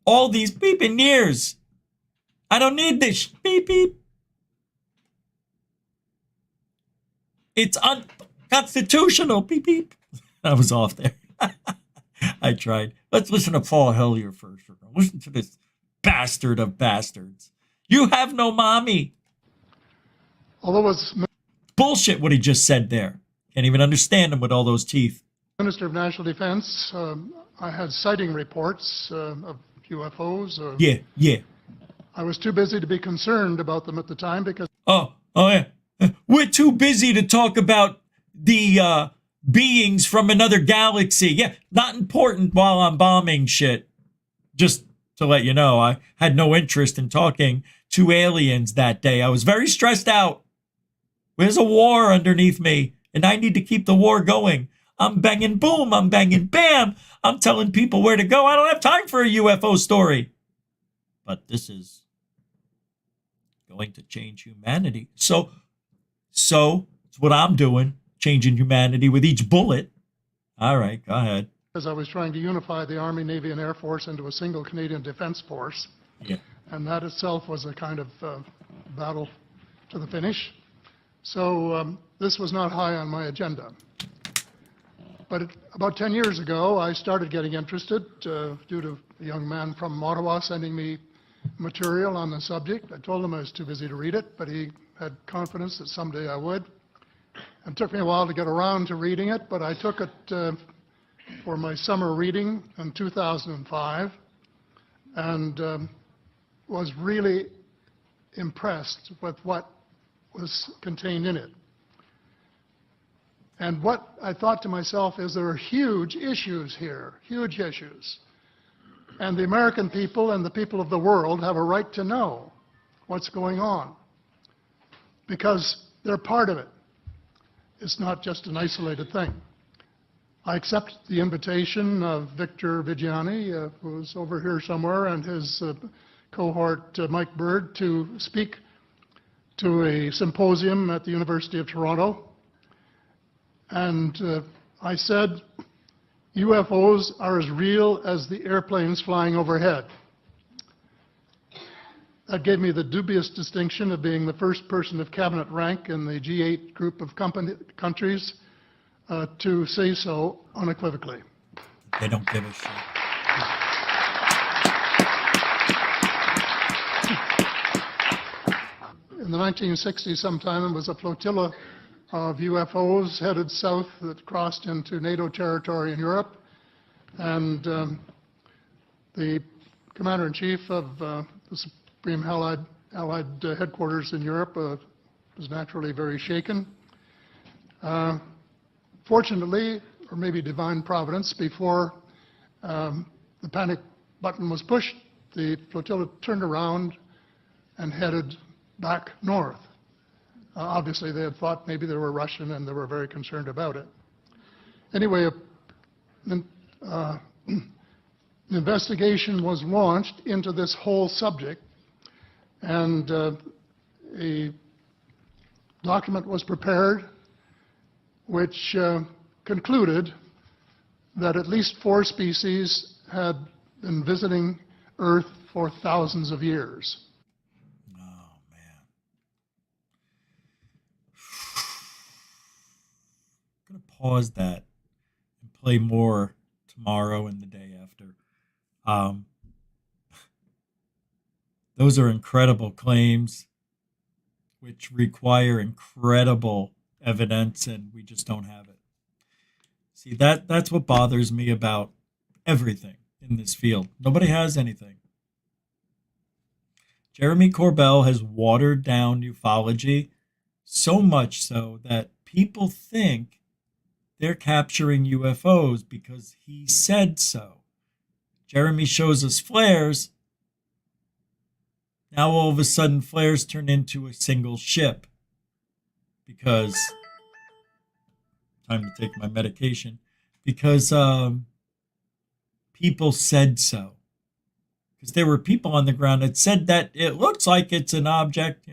All these beeping ears. I don't need this beep, beep. It's unconstitutional, beep, beep. I was off there. I tried. Let's listen to Paul Hellyer first. Listen to this bastard of bastards. You have no mommy. Although it's bullshit what he just said there. Can't even understand him with all those teeth. Minister of National Defense, I had sighting reports of UFOs. Yeah. I was too busy to be concerned about them at the time because... Oh yeah. We're too busy to talk about the beings from another galaxy. Yeah, not important while I'm bombing shit. Just to let you know, I had no interest in talking to aliens that day. I was very stressed out. There's a war underneath me, and I need to keep the war going. I'm banging boom, I'm banging bam. I'm telling people where to go. I don't have time for a UFO story. But this is going to change humanity. So it's what I'm doing, changing humanity with each bullet. All right, go ahead. As I was trying to unify the Army, Navy, and Air Force into a single Canadian Defense Force. Yeah. And that itself was a kind of battle to the finish. So this was not high on my agenda. But about 10 years ago, I started getting interested due to a young man from Ottawa sending me material on the subject. I told him I was too busy to read it, but he had confidence that someday I would. It took me a while to get around to reading it, but I took it for my summer reading in 2005 and was really impressed with what was contained in it. And what I thought to myself is there are huge issues here, huge issues. And the American people and the people of the world have a right to know what's going on because they're part of it. It's not just an isolated thing. I accept the invitation of Victor Vigiani, who's over here somewhere, and his cohort, Mike Bird, to speak to a symposium at the University of Toronto. And I said, UFOs are as real as the airplanes flying overhead. That gave me the dubious distinction of being the first person of cabinet rank in the G8 group of countries to say so unequivocally. They don't give a shit. In the 1960s sometime, it was a flotilla of UFOs headed south that crossed into NATO territory in Europe. And the commander-in-chief of the Supreme Allied headquarters in Europe was naturally very shaken. Fortunately, or maybe divine providence, before the panic button was pushed, the flotilla turned around and headed back north. Obviously, they had thought maybe they were Russian, and they were very concerned about it. Anyway, an investigation was launched into this whole subject, and a document was prepared which concluded that at least 4 species had been visiting Earth for thousands of years. I'm going to pause that and play more tomorrow and the day after. Those are incredible claims which require incredible evidence, and we just don't have it. See, that's what bothers me about everything in this field. Nobody has anything. Jeremy Corbell has watered down ufology so much so that people think they're capturing UFOs because he said so. Jeremy shows us flares. Now all of a sudden flares turn into a single ship because time to take my medication, because people said so. Because there were people on the ground that said that it looks like it's an object.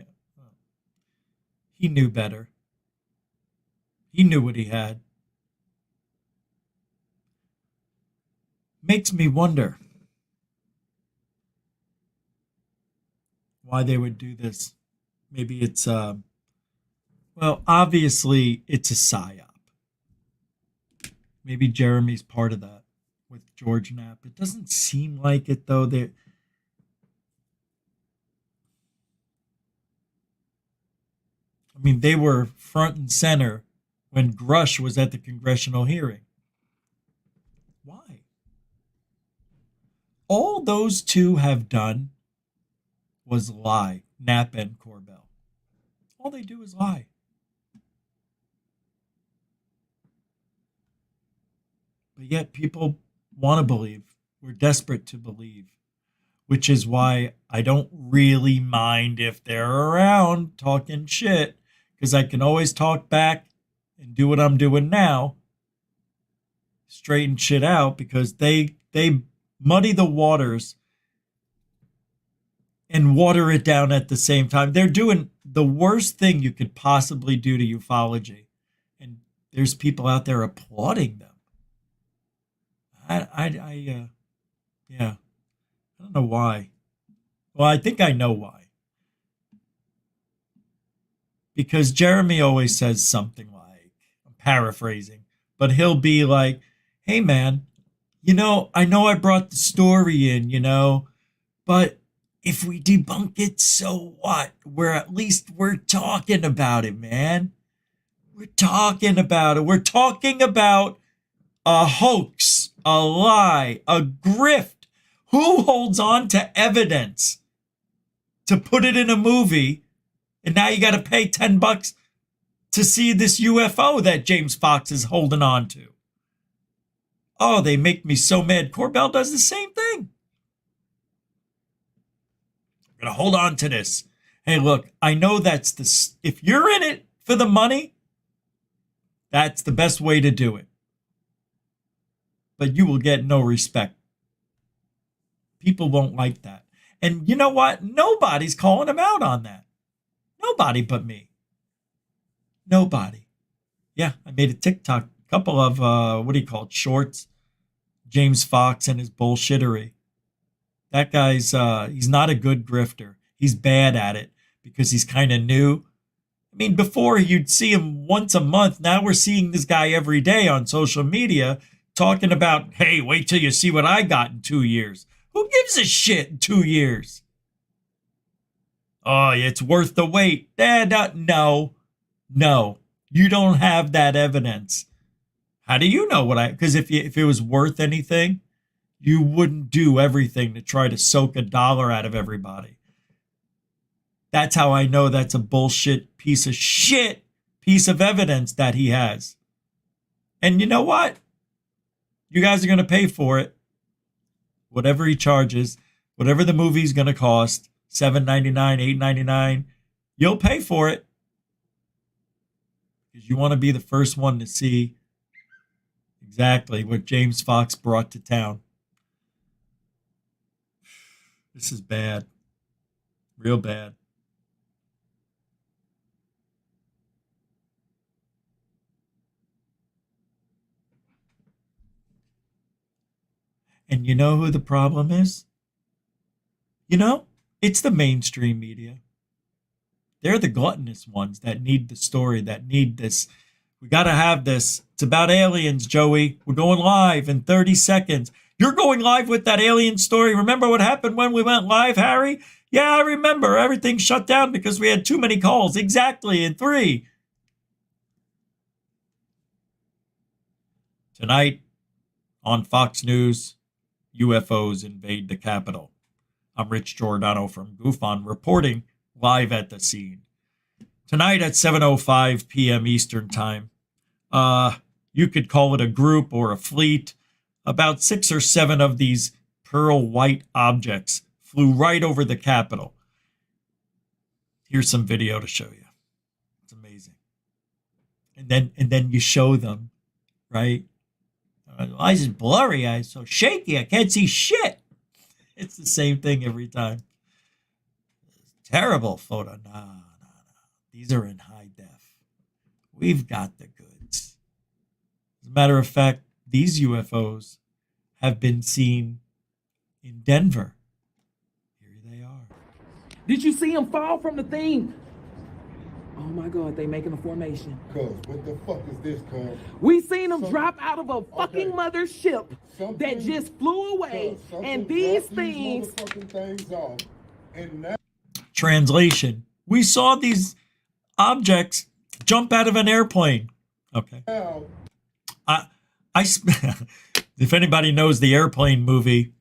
He knew better. He knew what he had. Makes me wonder why they would do this. Maybe it's, well, obviously it's a psyop. Maybe Jeremy's part of that with George Knapp. It doesn't seem like it, though. I mean, they were front and center when Grush was at the Congressional hearing. Why? All those two have done was lie, Knapp and Corbell. All they do is lie. But yet people want to believe. We're desperate to believe, which is why I don't really mind if they're around talking shit, because I can always talk back and do what I'm doing now, straighten shit out, because they muddy the waters and water it down at the same time. They're doing the worst thing you could possibly do to ufology, and there's people out there applauding them. I don't know why. Well, I think I know why. Because Jeremy always says something like, I'm paraphrasing, but he'll be like, hey man, I know I brought the story in, but if we debunk it, so what? We're talking about it, man. We're talking about it. We're talking about a hoax, a lie, a grift. Who holds on to evidence to put it in a movie, and now you got to pay $10 to see this UFO that James Fox is holding on to? Oh, they make me so mad. Corbell does the same thing. I'm going to hold on to this. Hey, look, I know if you're in it for the money, that's the best way to do it. but you will get no respect. People won't like that. And you know what? Nobody's calling him out on that. Nobody but me. Nobody. Yeah, I made a TikTok, a couple of, shorts. James Fox and his bullshittery. That guy's, he's not a good grifter. He's bad at it because he's kind of new. I mean, before you'd see him once a month. Now we're seeing this guy every day on social media talking about, hey, wait till you see what I got in 2 years. Who gives a shit in 2 years? Oh, it's worth the wait. No. You don't have that evidence. How do you know because if it was worth anything, you wouldn't do everything to try to soak $1 out of everybody. That's how I know that's a bullshit piece of evidence that he has. And you know what? You guys are going to pay for it. Whatever he charges, whatever the movie's going to cost, $7.99, $8.99, you'll pay for it. Because you want to be the first one to see exactly what James Fox brought to town. This is bad. Real bad. And you know who the problem is? It's the mainstream media. They're the gluttonous ones that need the story, that need this. We got to have this. It's about aliens, Joey. We're going live in 30 seconds. You're going live with that alien story. Remember what happened when we went live, Harry? Yeah, I remember. Everything shut down because we had too many calls. Exactly, in 3. Tonight on Fox News, UFOs invade the Capitol. I'm Rich Giordano from GoofOn reporting live at the scene. Tonight at 7:05 p.m. Eastern Time, you could call it a group or a fleet. About 6 or 7 of these pearl white objects flew right over the Capitol. Here's some video to show you. It's amazing. And then you show them, right? Eyes is blurry, eyes so shaky, I can't see shit. It's the same thing every time. Terrible photo. No. These are in high def. We've got the goods. As a matter of fact, these UFOs have been seen in Denver. Here they are. Did you see him fall from the thing? Oh my God, they making a formation. Cuz, what the fuck is this, cuz? We seen him drop out of a fucking mothership that just flew away, and these things off, and now translation. We saw these objects jump out of an airplane. Okay. If anybody knows the Airplane movie,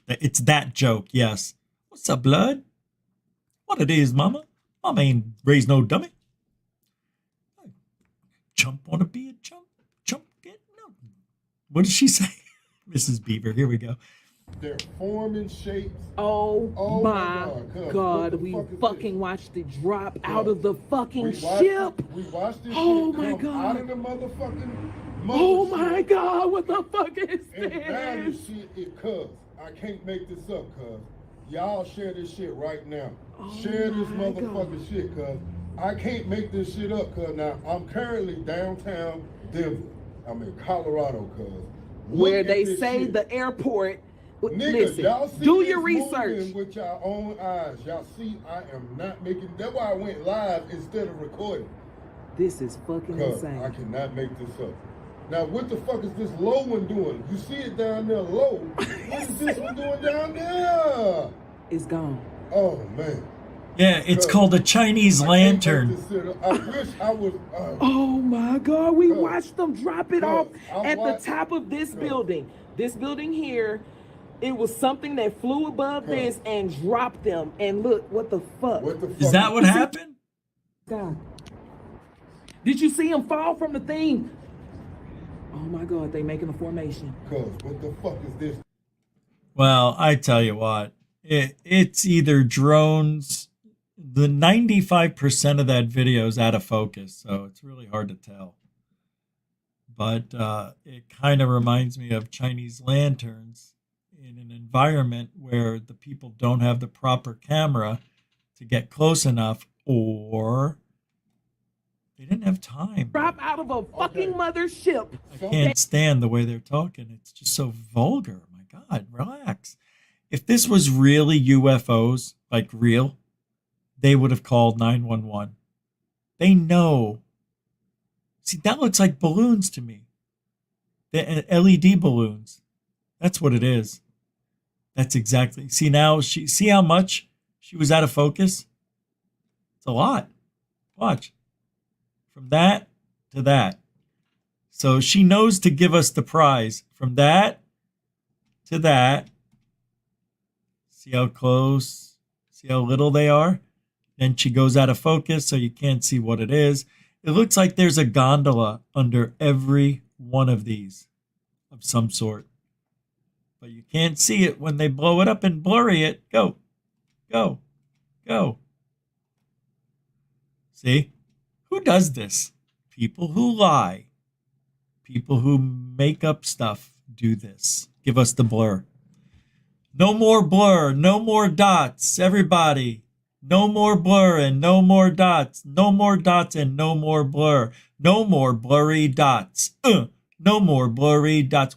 it's that joke, yes. What's up, blood? What it is, mama? Mama ain't raised no dummy. Chump wanna be a chump. Chump get no. What did she say? Mrs. Beaver, here we go. They're forming shapes. Oh my God. We fucking watched it drop out of the fucking ship. We watched this oh shit my come God. out of the motherfucking Oh my God, what the fuck is and this? now this shit is cuz. I can't make this up, cuz. Y'all share this shit right now. Share this motherfucking shit, cuz. I can't make this shit up, cuz. Now, I'm currently downtown Denver. I'm in Colorado, cuz. Where they say shit. The airport. Nigga, listen, y'all see do your this research. moving with your own eyes. Y'all see, I am not making. That's why I went live instead of recording. This is fucking insane. I cannot make this up. Now, what the fuck is this low one doing? You see it down there low. What is this one doing down there? It's gone. Oh, man. Yeah, it's called a Chinese lantern. I wish I was. Oh, my God. We watched them drop it off at the top of this building. This building here, it was something that flew above this and dropped them. And look, what the fuck? Is that what happened? God. Did you see him fall from the thing? Oh my God, they making a formation. Cuz, what the fuck is this? Well, I tell you what, it's either drones. The 95% of that video is out of focus, so it's really hard to tell. but it kind of reminds me of Chinese lanterns in an environment where the people don't have the proper camera to get close enough, or they didn't have time. Drop out of a fucking mothership. I can't stand the way they're talking. It's just so vulgar. My God, relax. If this was really UFOs, like real, they would have called 911. They know. See, that looks like balloons to me. The LED balloons. That's what it is. That's exactly. See now, see how much she was out of focus? It's a lot. Watch. From that to that. So she knows to give us the prize. From that to that. See how close? See how little they are? Then she goes out of focus so you can't see what it is. It looks like there's a gondola under every one of these of some sort. But you can't see it when they blow it up and blurry it. Go, go, go. See? Who does this? People who lie. People who make up stuff do this. Give us the blur. No more blur. No more dots. Everybody. No more blur and no more dots. No more dots and no more blur. No more blurry dots. No more blurry dots.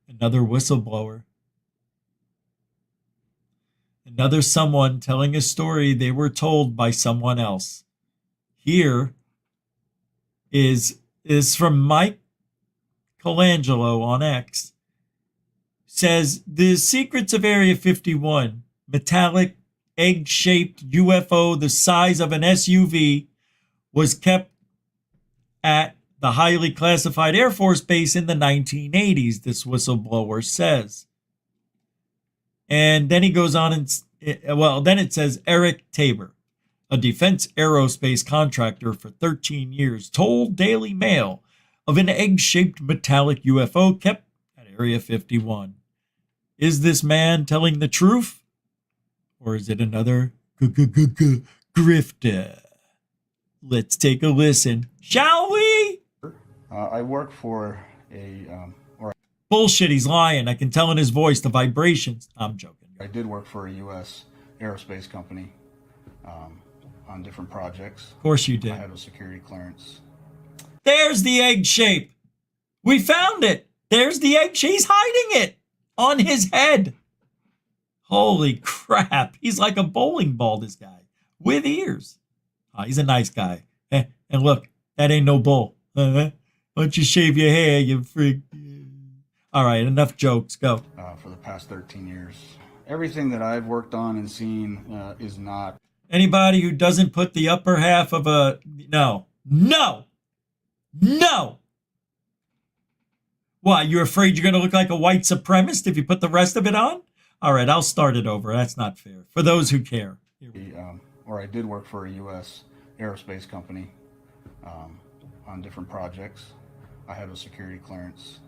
Another whistleblower. Another someone telling a story they were told by someone else. Here is from Mike Colangelo on X. Says the secrets of Area 51, metallic egg-shaped UFO the size of an SUV, was kept at the highly classified Air Force Base in the 1980s, this whistleblower says. And then he goes on and, then it says Eric Tabor, a defense aerospace contractor for 13 years, told Daily Mail of an egg-shaped metallic UFO kept at Area 51. Is this man telling the truth? Or is it another grifter? Let's take a listen, shall we? I work for Bullshit, he's lying. I can tell in his voice the vibrations. I'm joking. I did work for a U.S. aerospace company on different projects. Of course you did. I had a security clearance. There's the egg shape. We found it. There's the egg shape. He's hiding it on his head. Holy crap. He's like a bowling ball, this guy, with ears. Oh, he's a nice guy. And look, that ain't no bull. Why don't you shave your hair, you freak? All right, enough jokes. Go. For the past 13 years. Everything that I've worked on and seen is not. Anybody who doesn't put the upper half of a... No. What, you're afraid you're going to look like a white supremacist if you put the rest of it on? All right, I'll start it over. That's not fair. For those who care. I did work for a U.S. aerospace company on different projects. I had a security clearance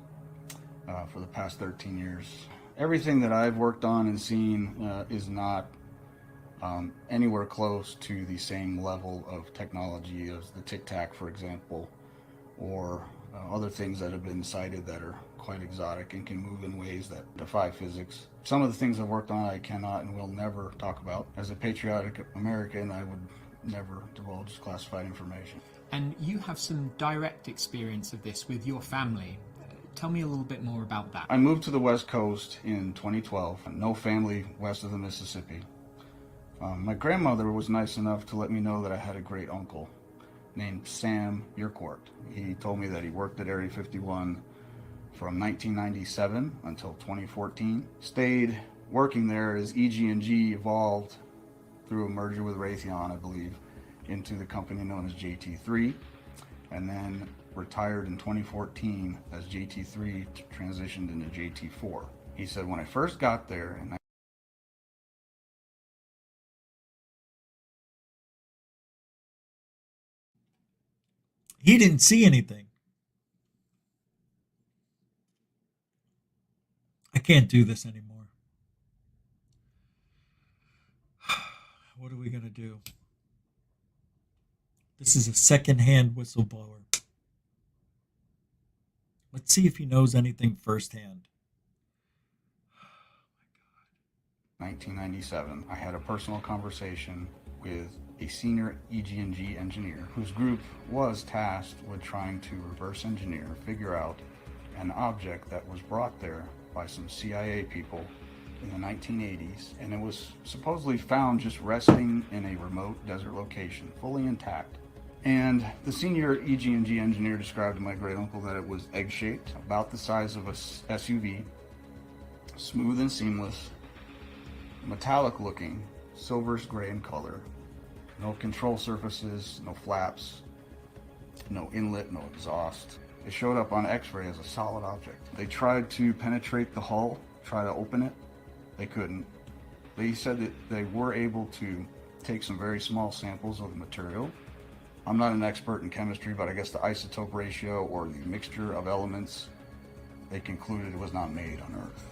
for the past 13 years. Everything that I've worked on and seen is not anywhere close to the same level of technology as the Tic Tac, for example, or other things that have been cited that are quite exotic and can move in ways that defy physics. Some of the things I've worked on I cannot and will never talk about. As a patriotic American, I would never divulge classified information. And you have some direct experience of this with your family. Tell me a little bit more about that. I moved to the West Coast in 2012. No family west of the Mississippi. My grandmother was nice enough to let me know that I had a great uncle named Sam Urquhart. He told me that he worked at Area 51 from 1997 until 2014. Stayed working there as EG&G evolved through a merger with Raytheon, I believe, into the company known as JT3, and then retired in 2014 as JT3 transitioned into JT4. He said, when I first got there, and he didn't see anything. I can't do this anymore. What are we going to do? This is a secondhand whistleblower. Let's see if he knows anything firsthand. 1997, I had a personal conversation with a senior EG&G engineer whose group was tasked with trying to reverse engineer, figure out an object that was brought there by some CIA people in the 1980s, and it was supposedly found just resting in a remote desert location, fully intact. And the senior EG&G engineer described to my great uncle that it was egg-shaped, about the size of a SUV, smooth and seamless, metallic looking, silverish gray in color, no control surfaces, no flaps, no inlet, no exhaust. It showed up on x-ray as a solid object. They tried to penetrate the hull, try to open it. They couldn't. They said that they were able to take some very small samples of the material. I'm not an expert in chemistry, but I guess the isotope ratio or the mixture of elements, they concluded it was not made on Earth.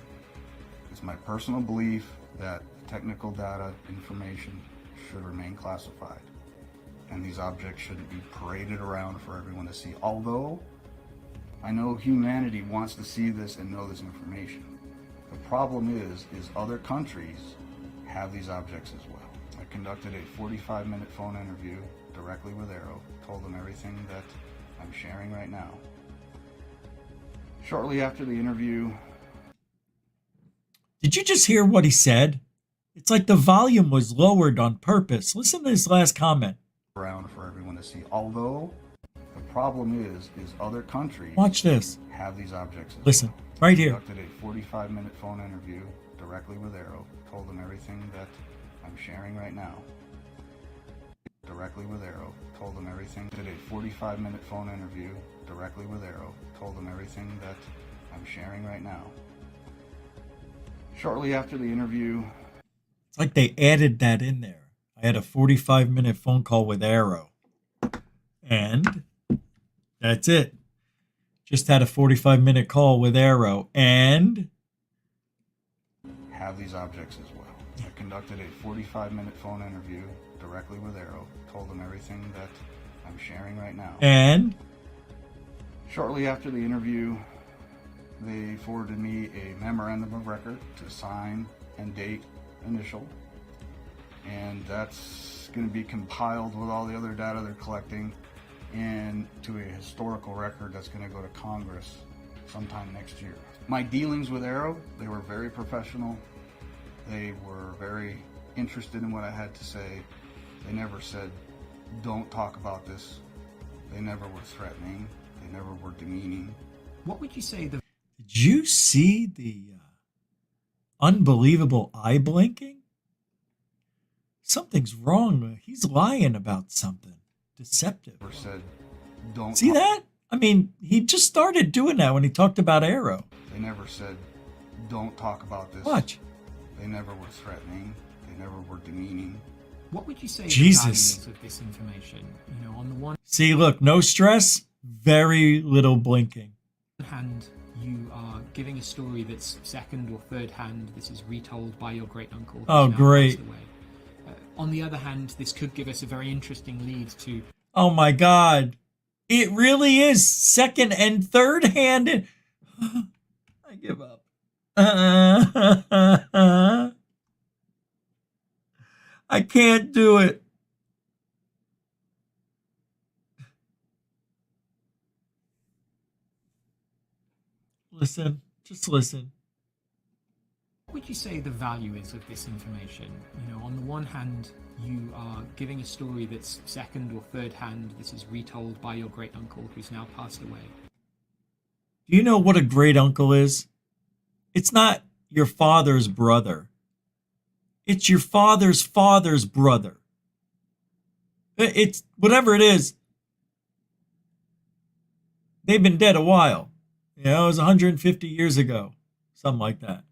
It's my personal belief that technical data information should remain classified, and these objects shouldn't be paraded around for everyone to see. Although I know humanity wants to see this and know this information. The problem is other countries have these objects as well. I conducted a 45-minute phone interview directly with Arrow, told them everything that I'm sharing right now. Shortly after the interview... Did you just hear what he said? It's like the volume was lowered on purpose. Listen to his last comment. Around for everyone to see. Although the problem is other countries Watch this. Have these objects as Listen, well. right here. I conducted a 45-minute phone interview directly with Arrow, told them everything that I'm sharing right now. Directly with Arrow, told them everything. Did a 45-minute phone interview directly with Arrow, told them everything that I'm sharing right now. Shortly after the interview... It's like they added that in there. I had a 45-minute phone call with Arrow. And that's it. Just had a 45-minute call with Arrow. And... have these objects as well. I conducted a 45-minute phone interview directly with Arrow, told them everything that I'm sharing right now. And... shortly after the interview, they forwarded me a memorandum of record to sign and date initial, and that's going to be compiled with all the other data they're collecting and to a historical record that's going to go to Congress sometime next year. My dealings with Arrow, they were very professional. They were very interested in what I had to say. They never said, don't talk about this. They never were threatening. They never were demeaning. What would you say the... Did you see the unbelievable eye blinking? Something's wrong. He's lying about something. Deceptive. Never said, don't see that? I mean, he just started doing that when he talked about Arrow. They never said, don't talk about this. Watch. They never were threatening. They never were demeaning. What would you say Jesus. the values of this information? You know, on the one See, look, no stress, very little blinking. hand, you are giving a story that's second or third hand. This is retold by your great uncle. Oh, great. On the other hand, this could give us a very interesting lead to... Oh, my God. It really is second and third hand. I give up. I can't do it. Listen, just listen. What would you say the value is of this information? You know, on the one hand, you are giving a story that's second or third hand. This is retold by your great uncle who's now passed away. Do you know what a great uncle is? It's not your father's brother. It's your father's father's brother. It's whatever it is. They've been dead a while. You know, it was 150 years ago. Something like that.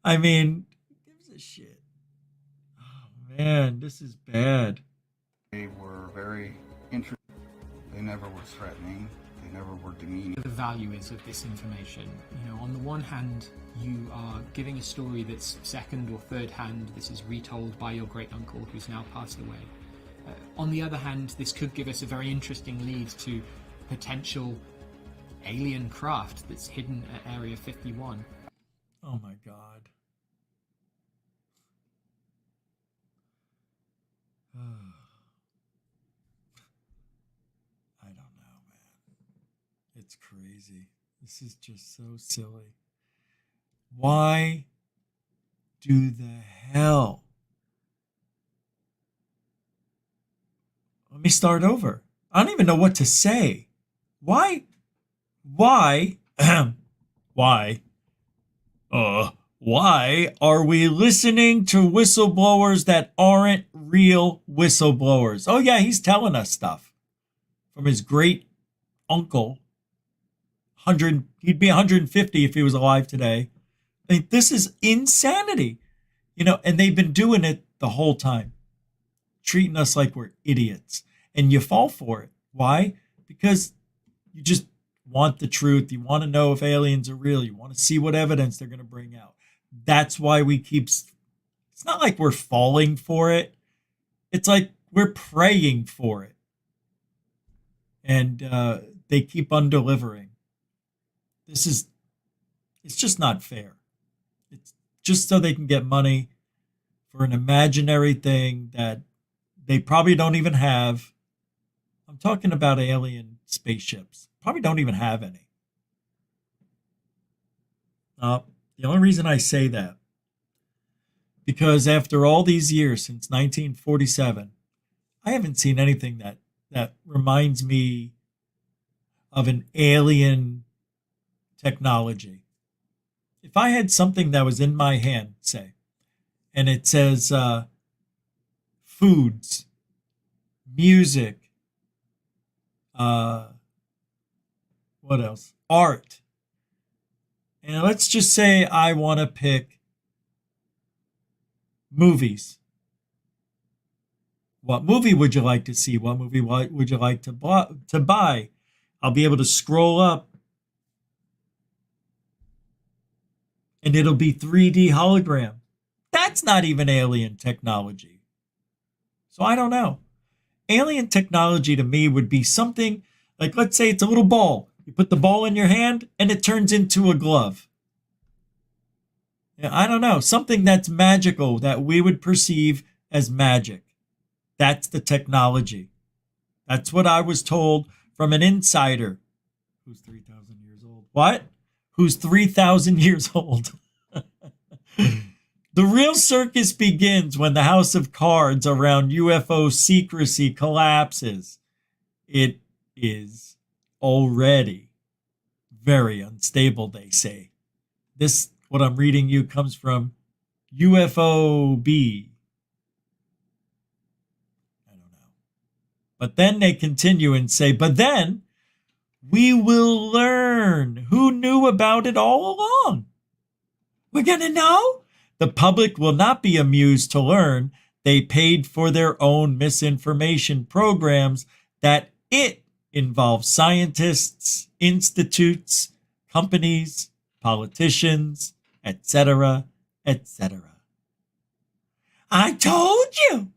I mean, who gives a shit? Oh, man, this is bad. They were very interested. They never were threatening. They never were demeaning. The value is of this information. You know, on the one hand, you are giving a story that's second or third hand. This is retold by your great uncle who's now passed away. On the other hand, this could give us a very interesting lead to potential alien craft that's hidden at Area 51. Oh my God. I don't know, man. It's crazy. This is just so silly. Why do the hell? Let me start over. I don't even know what to say. Why? Why are we listening to whistleblowers that aren't real whistleblowers? Oh yeah, he's telling us stuff from his great uncle. He'd be 150 if he was alive today. I mean, this is insanity, you know, and they've been doing it the whole time, treating us like we're idiots, and you fall for it. Why? Because you just want the truth. You want to know if aliens are real. You want to see what evidence they're going to bring out. That's why we keep, it's not like we're falling for it. It's like we're praying for it. And they keep on delivering. It's just not fair. It's just so they can get money for an imaginary thing that they probably don't even have. I'm talking about alien spaceships. Probably don't even have any. The only reason I say that, because after all these years, since 1947, I haven't seen anything that reminds me of an alien technology. If I had something that was in my hand, say, and it says foods, music, what else? Art. And let's just say I want to pick movies. What movie would you like to see? What movie would you like to buy? I'll be able to scroll up and it'll be 3D hologram. That's not even alien technology. So I don't know. Alien technology to me would be something like, let's say it's a little ball. You put the ball in your hand and it turns into a glove. Yeah, I don't know. Something that's magical that we would perceive as magic. That's the technology. That's what I was told from an insider who's 3,000 years old. What? Who's 3,000 years old. The real circus begins when the house of cards around UFO secrecy collapses. It is already very unstable, they say. This, what I'm reading you, comes from UFOB. I don't know. But then they continue and say, but then we will learn who knew about it all along. We're going to know? The public will not be amused to learn they paid for their own misinformation programs, that it involves scientists, institutes, companies, politicians, etc., etc. I told you!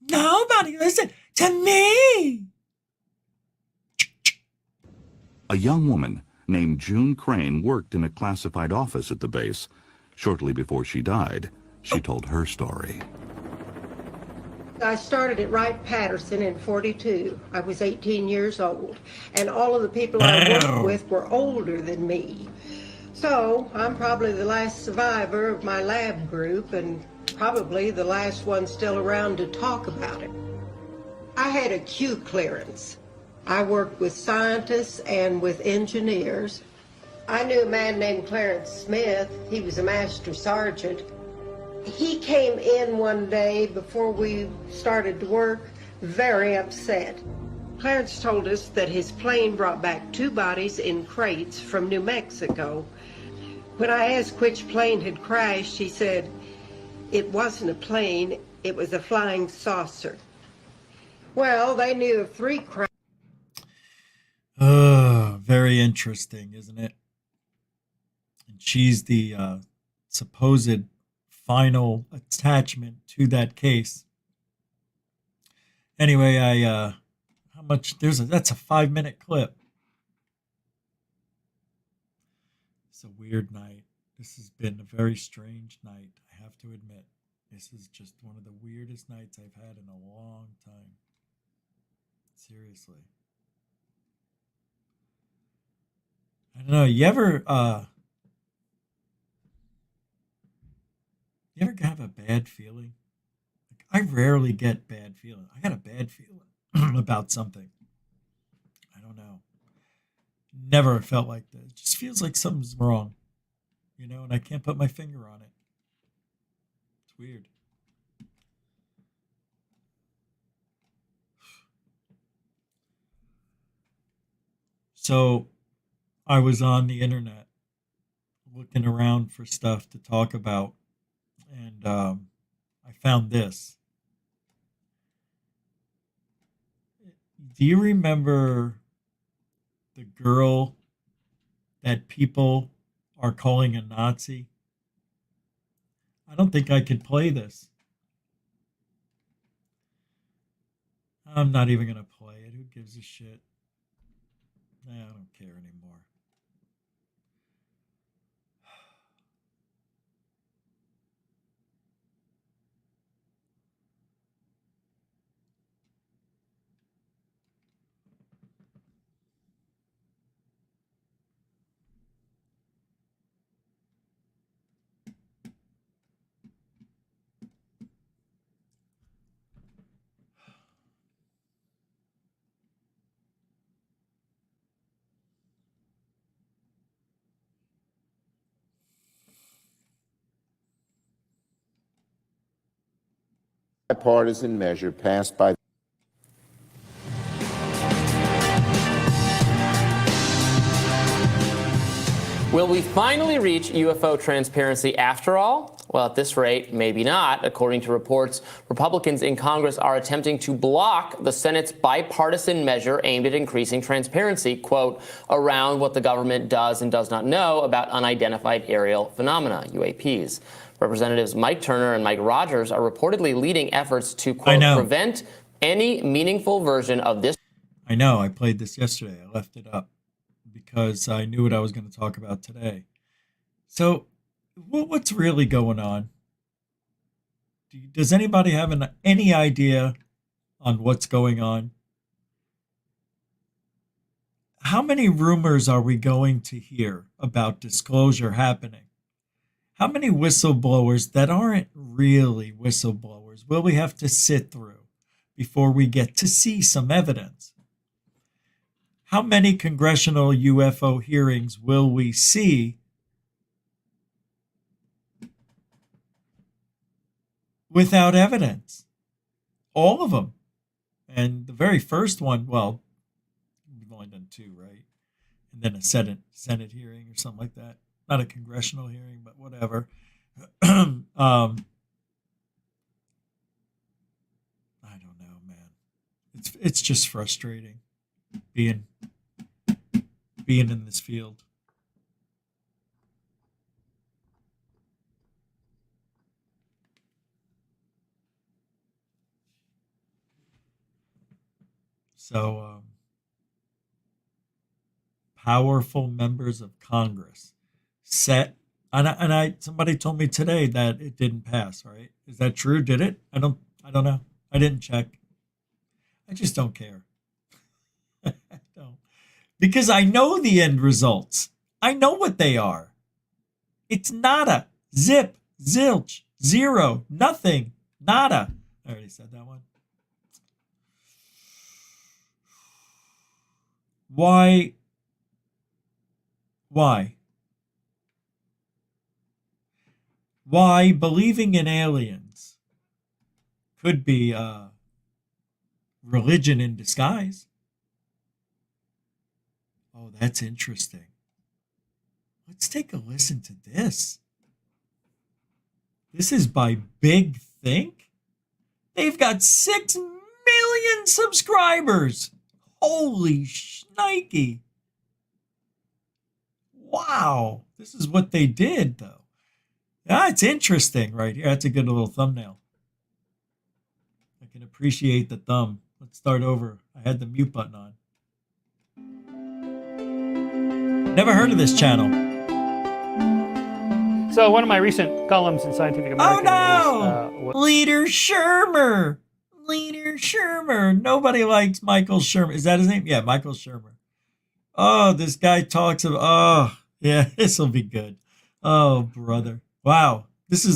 Nobody listened to me! A young woman named June Crane worked in a classified office at the base. Shortly before she died, she told her story. I started at Wright-Patterson in '42. I was 18 years old, and all of the people I worked with were older than me. So I'm probably the last survivor of my lab group, and probably the last one still around to talk about it. I had a Q clearance. I worked with scientists and with engineers. I knew a man named Clarence Smith. He was a master sergeant. He came in one day before we started to work, very upset. Clarence told us that his plane brought back 2 bodies in crates from New Mexico. When I asked which plane had crashed, he said it wasn't a plane, it was a flying saucer. Well, they knew of 3 crashes. interesting, isn't it? And she's the supposed final attachment to that case. Anyway, how much? That's a 5-minute clip. It's a weird night. This has been a very strange night, I have to admit. This is just one of the weirdest nights I've had in a long time. Seriously. I don't know. You ever have a bad feeling? Like, I rarely get bad feeling. I got a bad feeling about something. I don't know. Never felt like that. It just feels like something's wrong, and I can't put my finger on it. It's weird. So I was on the internet looking around for stuff to talk about, and I found this. Do you remember the girl that people are calling a Nazi? I don't think I could play this. I'm not even going to play it. Who gives a shit? I don't care anymore. Bipartisan measure passed by. Will we finally reach UFO transparency after all? Well, at this rate, maybe not. According to reports, Republicans in Congress are attempting to block the Senate's bipartisan measure aimed at increasing transparency, quote, around what the government does and does not know about unidentified aerial phenomena, UAPs. Representatives Mike Turner and Mike Rogers are reportedly leading efforts to, quote, prevent any meaningful version of this. I know. I played this yesterday. I left it up because I knew what I was going to talk about today. So what's really going on? Does anybody have any idea on what's going on? How many rumors are we going to hear about disclosure happening? How many whistleblowers that aren't really whistleblowers will we have to sit through before we get to see some evidence? How many congressional UFO hearings will we see without evidence? All of them. And the very first one, well, we've only done 2, right? And then a Senate hearing or something like that. Not a congressional hearing, but whatever. I don't know, man. It's just frustrating being in this field. So, powerful members of Congress set, and somebody told me today that it didn't pass, right? Is that true? Did it? I don't know. I didn't check. I just don't care. I don't. Because I know the end results. I know what they are. It's nada, zip, zilch, zero, nothing, nada. I already said that one. Why? Why believing in aliens could be religion in disguise? Oh, that's interesting. Let's take a listen to this. This is by Big Think. They've got 6 million subscribers. Holy shnikey. Wow, this is what they did, though. Yeah, it's interesting right here. That's a good little thumbnail. I can appreciate the thumb. Let's start over. I had the mute button on. Never heard of this channel. So one of my recent columns in Scientific American is... Leader Shermer. Leader Shermer. Nobody likes Michael Shermer. Is that his name? Yeah, Michael Shermer. Oh, this guy talks of... Oh, yeah, this will be good. Oh, brother. Wow. This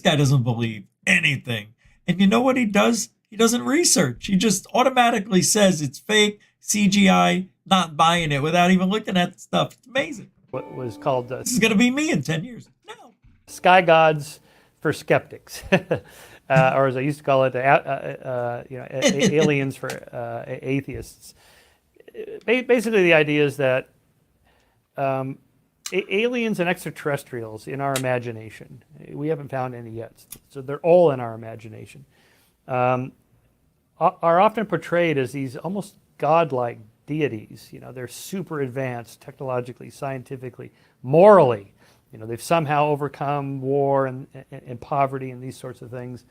guy doesn't believe anything. And you know what he does? He doesn't research. He just automatically says it's fake, CGI, not buying it without even looking at the stuff. It's amazing. What was called... this is going to be me in 10 years. Sky Gods for Skeptics. Or as I used to call it, aliens for atheists. Basically, the idea is that aliens and extraterrestrials in our imagination, we haven't found any yet, so they're all in our imagination, are often portrayed as these almost godlike deities. They're super advanced technologically, scientifically, morally. They've somehow overcome war and poverty and these sorts of things.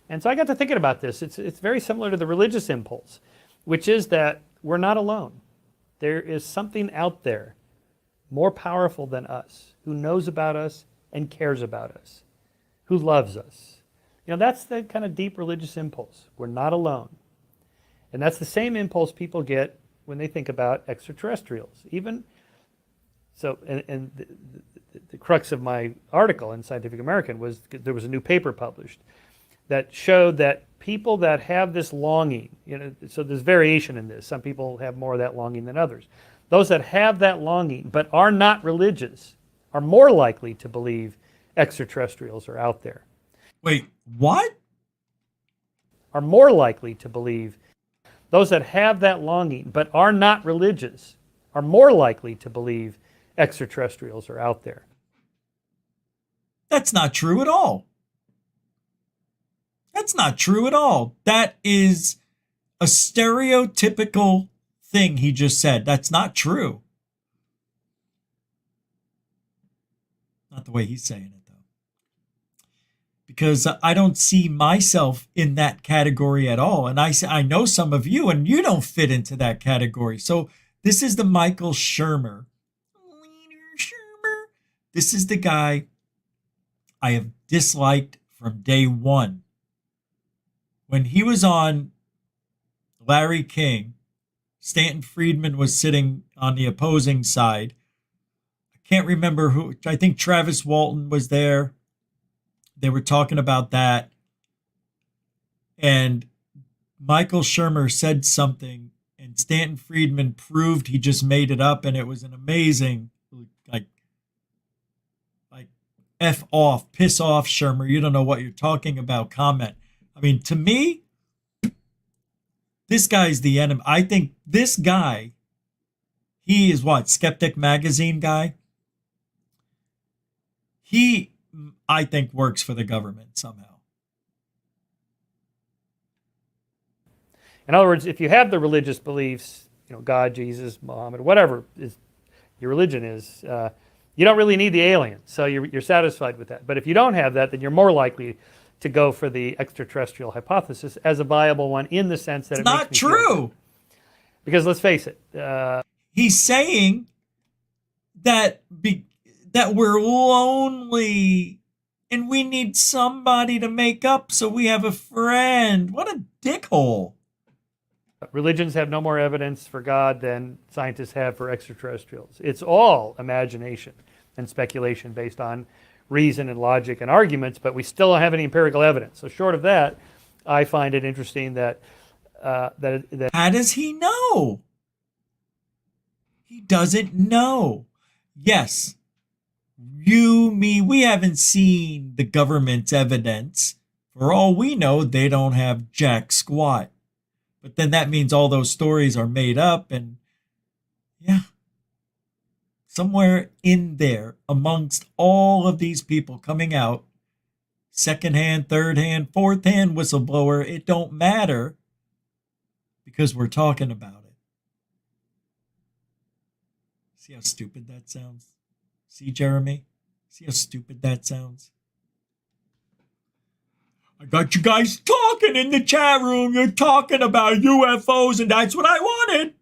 And so I got to thinking about this. It's very similar to the religious impulse, which is that we're not alone. There is something out there more powerful than us, who knows about us and cares about us, who loves us. That's the kind of deep religious impulse. We're not alone. And that's the same impulse people get when they think about extraterrestrials. Even so, and the crux of my article in Scientific American was there was a new paper published that showed that people that have this longing, so there's variation in this. Some people have more of that longing than others. Those that have that longing but are not religious are more likely to believe extraterrestrials are out there. Wait, what? Are more likely to believe. Those that have that longing but are not religious are more likely to believe extraterrestrials are out there. That's not true at all. That's not true at all. That is a stereotypical thing he just said. That's not true. Not the way he's saying it, though. Because I don't see myself in that category at all. And I know some of you, and you don't fit into that category. So this is the Michael Shermer. This is the guy I have disliked from day one. When he was on Larry King, Stanton Friedman was sitting on the opposing side. I can't remember who. I think Travis Walton was there. They were talking about that. And Michael Shermer said something, and Stanton Friedman proved he just made it up, and it was an amazing, like F off, piss off, Shermer. You don't know what you're talking about comment. I mean, to me, this guy's the enemy. I think this guy, he is what? Skeptic Magazine guy? He, I think, works for the government somehow. In other words, if you have the religious beliefs, God, Jesus, Muhammad, whatever your religion is, you don't really need the alien, so you're satisfied with that. But if you don't have that, then you're more likely to go for the extraterrestrial hypothesis as a viable one in the sense that it's not true. Because let's face it, he's saying that that we're lonely and we need somebody to make up so we have a friend. What a dickhole. Religions have no more evidence for God than scientists have for extraterrestrials. It's all imagination and speculation based on reason and logic and arguments, but we still don't have any empirical evidence. So short of that, I find it interesting that that how does he know? He doesn't know. Yes, we haven't seen the government's evidence. For all we know, they don't have jack squat. But then that means all those stories are made up, and yeah. Somewhere in there, amongst all of these people coming out, second-hand, third-hand, fourth-hand whistleblower, it don't matter because we're talking about it. See how stupid that sounds? See, Jeremy? See how stupid that sounds? I got you guys talking in the chat room. You're talking about UFOs, and that's what I wanted.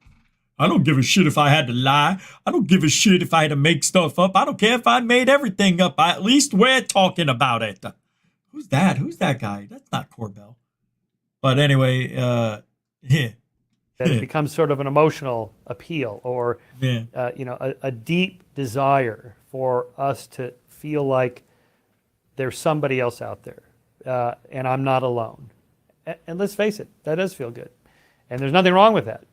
I don't give a shit if I had to lie. I don't give a shit if I had to make stuff up. I don't care if I made everything up. At least we're talking about it. Who's that? Who's that guy? That's not Corbell. But anyway, yeah. That it becomes sort of an emotional appeal, or a deep desire for us to feel like there's somebody else out there, and I'm not alone. And let's face it, that does feel good, and there's nothing wrong with that.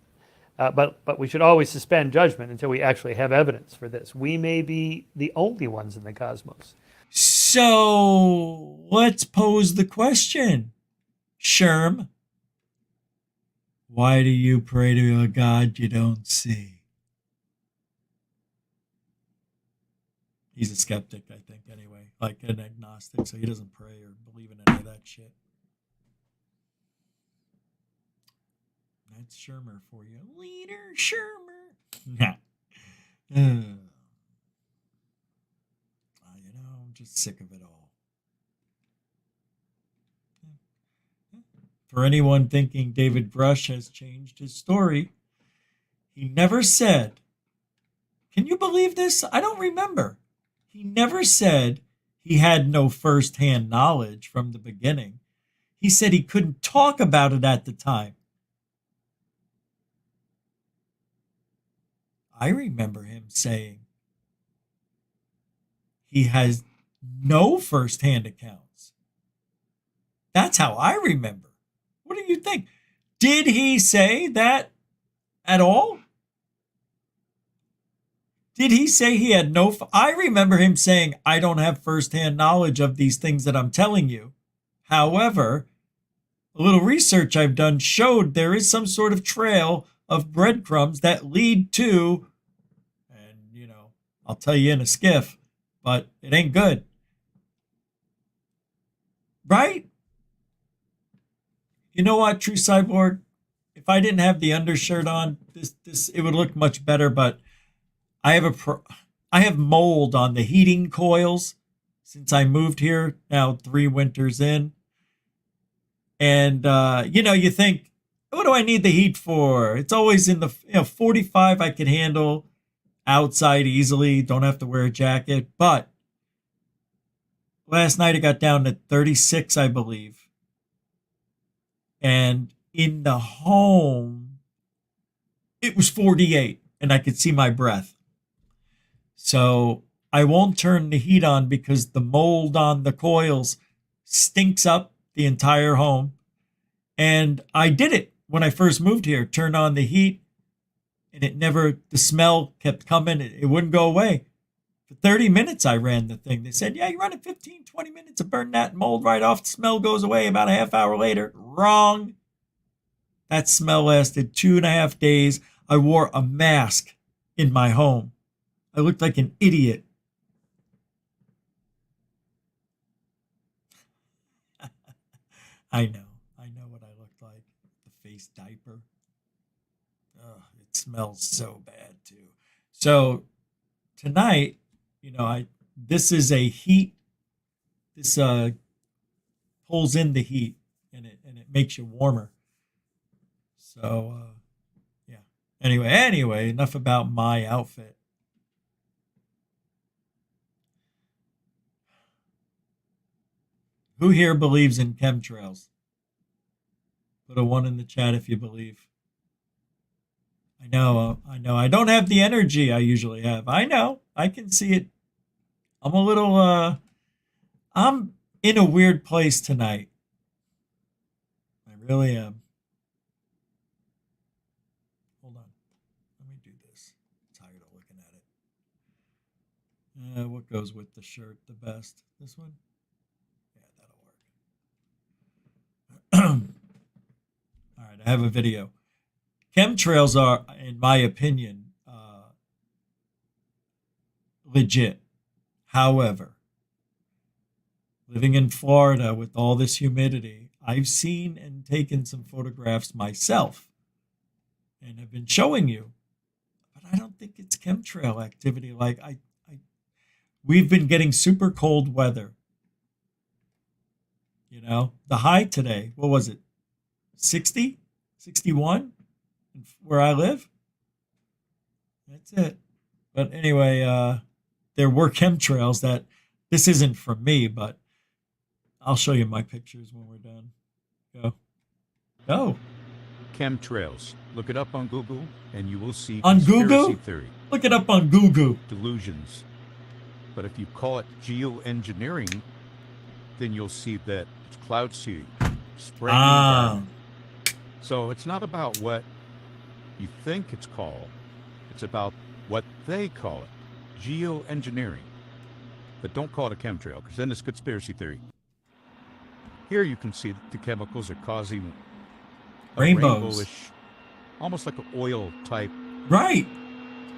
But we should always suspend judgment until we actually have evidence for this. We may be the only ones in the cosmos. So let's pose the question, Sherm. Why do you pray to a God you don't see? He's a skeptic, I think, anyway. Like an agnostic, so he doesn't pray or believe in any of that shit. That's Shermer for you. Leader Shermer. I'm just sick of it all. For anyone thinking David Brush has changed his story, he never said, can you believe this? I don't remember. He never said he had no first-hand knowledge from the beginning. He said he couldn't talk about it at the time. I remember him saying he has no first-hand accounts. That's how I remember. What do you think? Did he say that at all? Did he say he had no... I remember him saying, I don't have first-hand knowledge of these things that I'm telling you. However, a little research I've done showed there is some sort of trail of breadcrumbs that lead to, and, I'll tell you in a skiff, but it ain't good. Right? You know what, True Cyborg? If I didn't have the undershirt on, this it would look much better, but I have mold on the heating coils since I moved here, now 3 winters in. And, you think, what do I need the heat for? It's always in the 45 I can handle outside easily, don't have to wear a jacket. But last night it got down to 36, I believe. And in the home, it was 48, and I could see my breath. So I won't turn the heat on because the mold on the coils stinks up the entire home. And I did it when I first moved here, turned on the heat, and the smell kept coming. It wouldn't go away. For 30 minutes, I ran the thing. They said, yeah, you run it 15, 20 minutes to burn that mold right off. The smell goes away about a half hour later. Wrong. That smell lasted 2.5 days. I wore a mask in my home. I looked like an idiot. I know what I looked like. The face diaper. Ugh, it smells so bad too. So tonight, this is a heat. This pulls in the heat and it makes you warmer. So yeah. Anyway, enough about my outfit. Who here believes in chemtrails? Put a 1 in the chat if you believe. I know. I don't have the energy I usually have. I know. I can see it. I'm a little, I'm in a weird place tonight. I really am. Hold on. Let me do this. I'm tired of looking at it. What goes with the shirt the best? This one? All right, I have a video. Chemtrails are, in my opinion, legit. However, living in Florida with all this humidity, I've seen and taken some photographs myself and have been showing you, but I don't think it's chemtrail activity. Like we've been getting super cold weather. You know, the high today, what was it? 60? 61? Where I live? That's it. But anyway, there were chemtrails that, this isn't from me, but I'll show you my pictures when we're done. Go. Go. Chemtrails. Look it up on Google and you will see On conspiracy Google? theory. Look it up on Google. Delusions. But if you call it geoengineering, then you'll see that it's cloud seeding, spreading the environment. So it's not about what you think it's called. It's about what they call it. Geoengineering. But don't call it a chemtrail, because then it's conspiracy theory. Here you can see that the chemicals are causing a Rainbows. rainbowish, almost like an oil type. Right.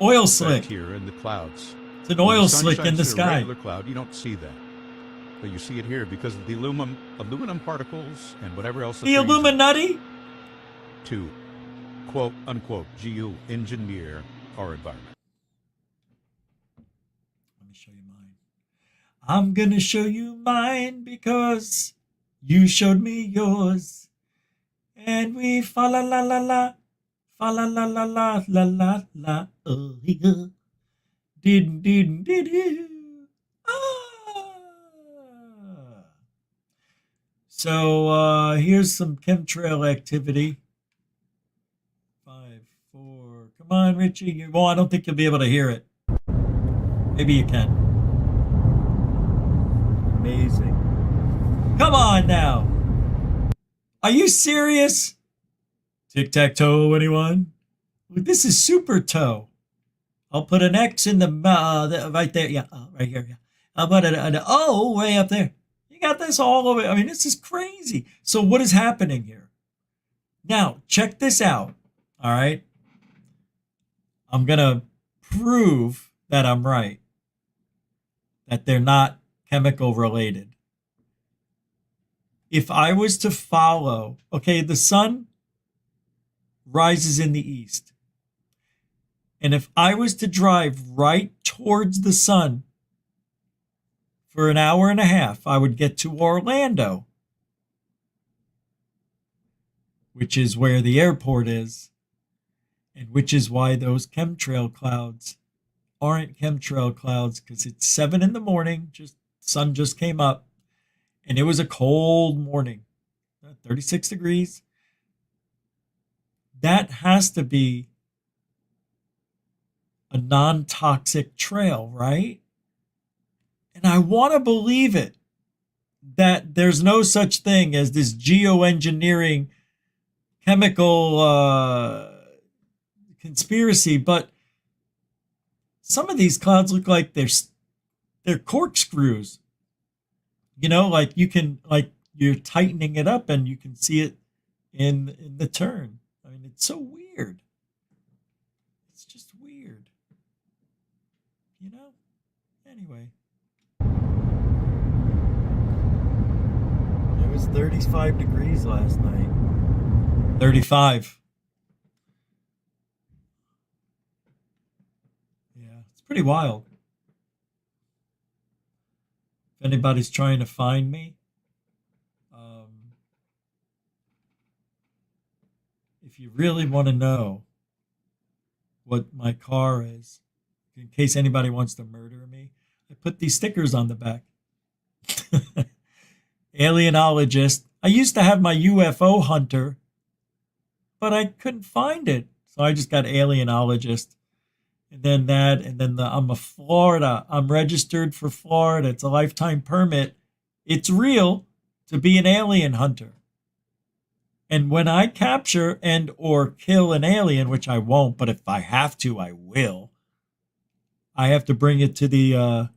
Oil slick. Here in the clouds. It's an When oil the sun slick in shines the through a sky. regular cloud, you don't see that. But you see it here because of the aluminum particles and whatever else. The Illuminati? To quote unquote geoengineer our environment. Let me show you mine. I'm gonna show you mine because you showed me yours. And we fa la la la la, fa la la la la la la la. Oh yeah. Did. So here's some chemtrail activity. 5, 4. Come on, Richie. Well, I don't think you'll be able to hear it. Maybe you can. Amazing. Come on now. Are you serious? Tic-tac-toe, anyone? Look, this is super toe. I'll put an X in the right there. Yeah, right here. Yeah. I'll put an O way up there. You got this all over. I mean, this is crazy. So what is happening here? Now, check this out. All right. I'm going to prove that I'm right. That they're not chemical related. If I was to follow, okay, the sun rises in the east. And if I was to drive right towards the sun for an hour and a half, I would get to Orlando, which is where the airport is, and which is why those chemtrail clouds aren't chemtrail clouds, because it's 7 in the morning, just sun just came up, and it was a cold morning, 36 degrees. That has to be a non-toxic trail, right? And I want to believe it, that there's no such thing as this geoengineering chemical conspiracy, but some of these clouds look like they're corkscrews. You know, like you can, like you're tightening it up and you can see it in the turn. I mean, it's so weird. It's just weird. You know? Anyway. It was 35 degrees last night. 35. Yeah, it's pretty wild. If anybody's trying to find me, if you really want to know what my car is, in case anybody wants to murder me, I put these stickers on the back. Alienologist. I used to have my UFO hunter, but I couldn't find it. So I just got alienologist. And then that, and then I'm a Florida. I'm registered for Florida. It's a lifetime permit. It's real to be an alien hunter. And when I capture and or kill an alien, which I won't, but if I have to, I will. I have to bring it to the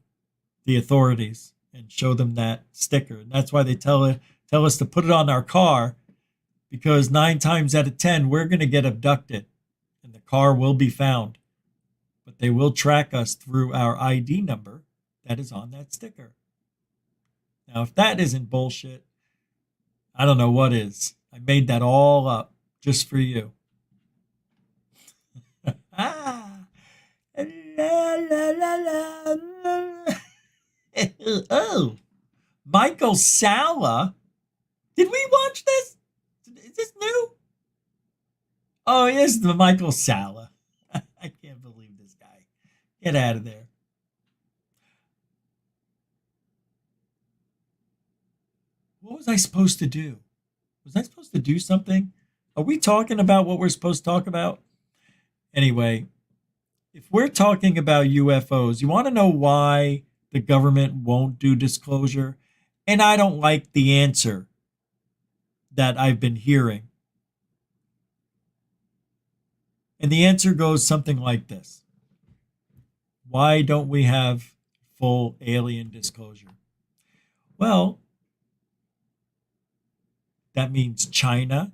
authorities and show them that sticker. And that's why they tell us to put it on our car, because 9 times out of 10, we're going to get abducted and the car will be found. But they will track us through our ID number that is on that sticker. Now, if that isn't bullshit, I don't know what is. I made that all up just for you. La, la, la, la, la. Oh. Michael Salla. Did we watch this? Is this new? Oh, it is the Michael Salla. I can't believe this guy. Get out of there. What was I supposed to do? Was I supposed to do something? Are we talking about what we're supposed to talk about? Anyway, if we're talking about UFOs, you want to know why the government won't do disclosure? And I don't like the answer that I've been hearing. And the answer goes something like this. Why don't we have full alien disclosure? Well, that means China,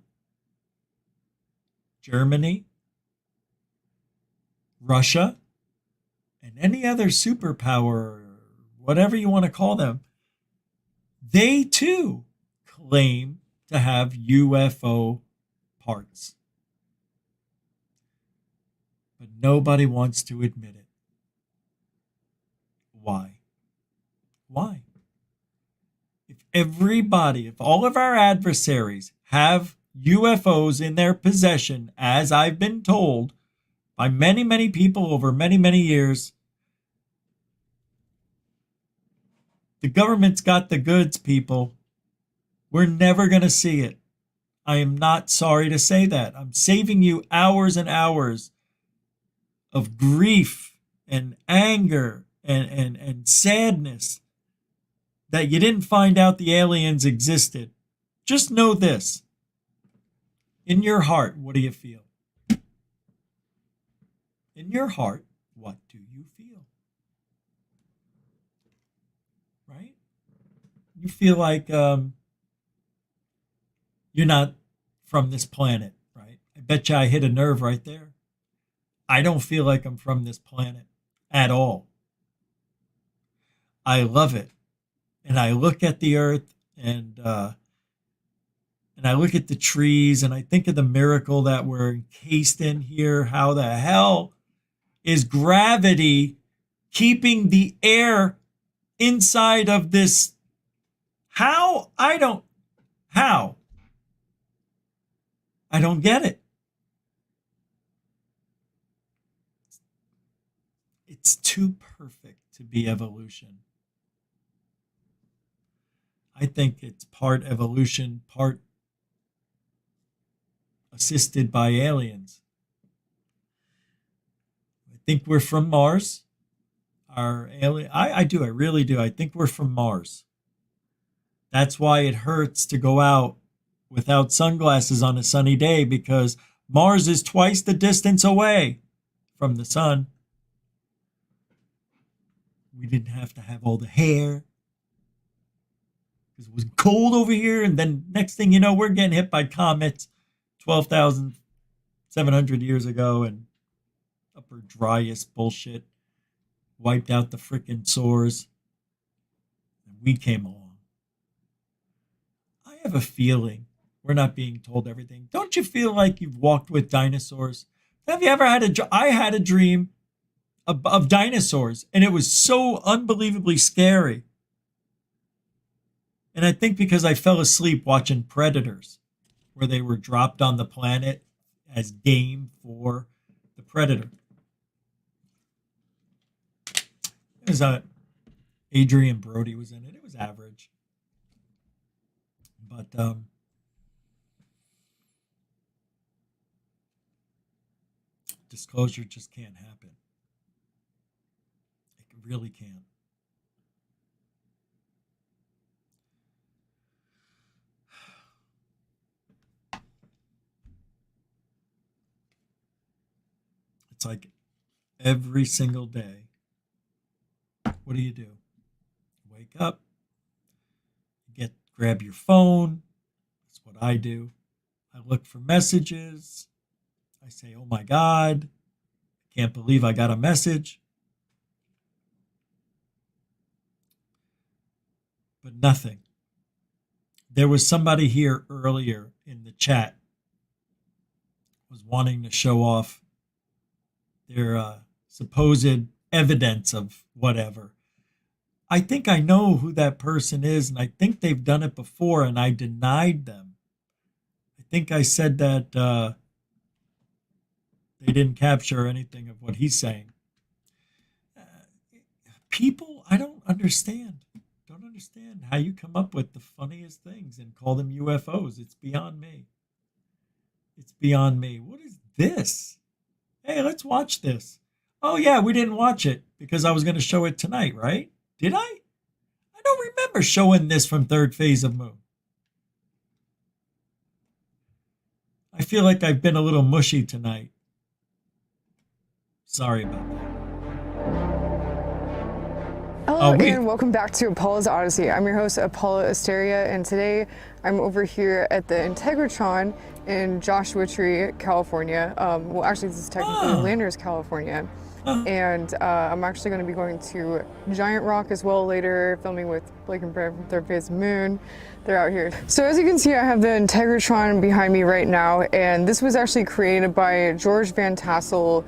Germany, Russia, and any other superpower, whatever you want to call them, they too claim to have UFO parts. But nobody wants to admit it. Why? Why? If all of our adversaries have UFOs in their possession, as I've been told by many, many people over many, many years, the government's got the goods, people. We're never going to see it. I am not sorry to say that. I'm saving you hours and hours of grief and anger and sadness that you didn't find out the aliens existed. Just know this. In your heart, what do you feel? In your heart, what do you feel? Right? You feel like you're not from this planet, right? I bet you I hit a nerve right there. I don't feel like I'm from this planet at all. I love it. And I look at the earth and I look at the trees and I think of the miracle that we're encased in here. How the hell is gravity keeping the air inside of this? How? I don't get it. It's too perfect to be evolution. I think it's part evolution, part assisted by aliens. I think we're from Mars. I really do. I think we're from Mars. That's why it hurts to go out without sunglasses on a sunny day, because Mars is twice the distance away from the sun. We didn't have to have all the hair because it was cold over here, and then next thing you know, we're getting hit by comets 12,700 years ago, and upper driest bullshit wiped out the frickin' sores, and we came along. I have a feeling we're not being told everything. Don't you feel like you've walked with dinosaurs? Have you ever had I had a dream of dinosaurs, and it was so unbelievably scary. And I think because I fell asleep watching Predators, where they were dropped on the planet as game for the Predator. It was Adrian Brody was in it. It was average. But disclosure just can't happen. It really can't. It's like every single day. What do? Wake up, grab your phone. That's what I do. I look for messages. I say, oh my God, I can't believe I got a message. But nothing. There was somebody here earlier in the chat was wanting to show off their supposed evidence of whatever. I think I know who that person is, and I think they've done it before, and I denied them. I think I said that they didn't capture anything of what he's saying. People, I don't understand. Don't understand how you come up with the funniest things and call them UFOs. It's beyond me. It's beyond me. What is this? Hey, let's watch this. Oh, yeah, we didn't watch it because I was going to show it tonight, right? Did I? I don't remember showing this from Third Phase of Moon. I feel like I've been a little mushy tonight. Sorry about that. Hello and welcome back to Apollo's Odyssey. I'm your host, Apollo Asteria, and today I'm over here at the Integratron in Joshua Tree, California. Well, actually, this is technically Landers, California. And I'm actually going to be going to Giant Rock as well later, filming with Blake and Brad from Third Phase of Moon. They're out here. So as you can see, I have the Integratron behind me right now, and this was actually created by George Van Tassel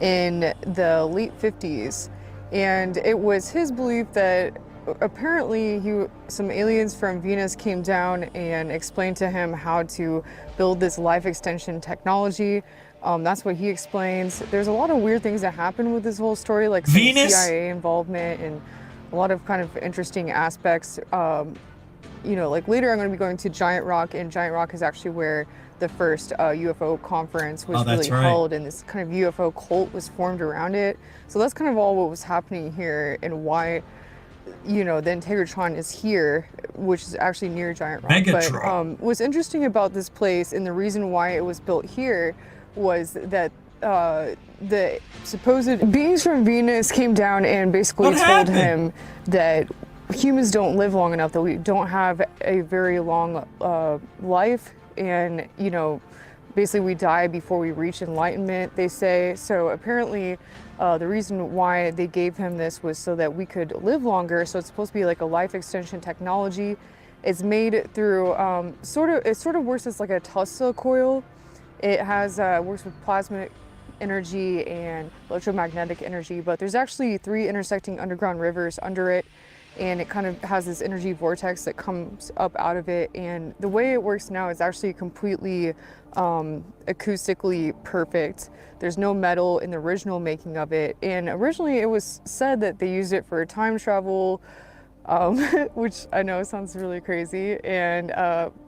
in the late 50s. And it was his belief that apparently some aliens from Venus came down and explained to him how to build this life extension technology. That's what he explains. There's a lot of weird things that happen with this whole story, like some CIA involvement and a lot of kind of interesting aspects. You know, like later I'm going to be going to Giant Rock, and Giant Rock is actually where the first UFO conference was really held, and this kind of UFO cult was formed around it. So that's kind of all what was happening here, and why, you know, the Integratron is here, which is actually near Giant Rock. Megatron. But what's interesting about this place, and the reason why it was built here, was that the supposed beings from Venus came down and basically told him that humans don't live long enough, that we don't have a very long life, and, you know, basically we die before we reach enlightenment, they say. So apparently the reason why they gave him this was so that we could live longer. So it's supposed to be like a life extension technology. It's made through it sort of works as like a Tesla coil. It has works with plasma energy and electromagnetic energy, but there's actually 3 intersecting underground rivers under it, and it kind of has this energy vortex that comes up out of it. And the way it works now is actually completely acoustically perfect. There's no metal in the original making of it, and originally it was said that they used it for time travel, which I know sounds really crazy, and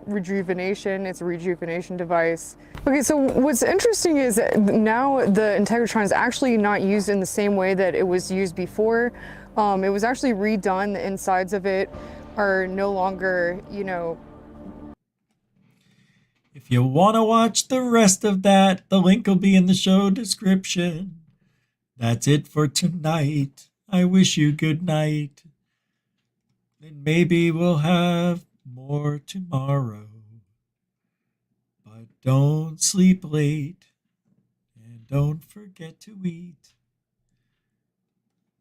rejuvenation. It's a rejuvenation device. Okay, so what's interesting is that now the Integratron is actually not used in the same way that it was used before. It was actually redone. The insides of it are no longer, you know. If you want to watch the rest of that, the link will be in the show description. That's it for tonight. I wish you good night. And maybe we'll have more tomorrow. But don't sleep late. And don't forget to eat.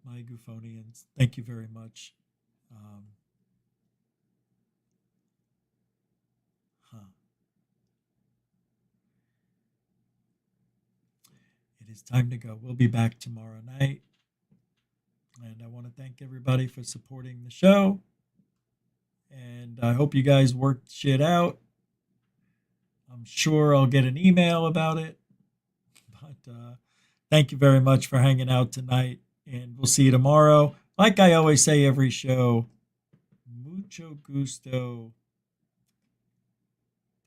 My Goofonians, thank you very much. It is time to go. We'll be back tomorrow night. And I want to thank everybody for supporting the show. And I hope you guys worked shit out. I'm sure I'll get an email about it. But thank you very much for hanging out tonight. And we'll see you tomorrow. Like I always say every show, mucho gusto.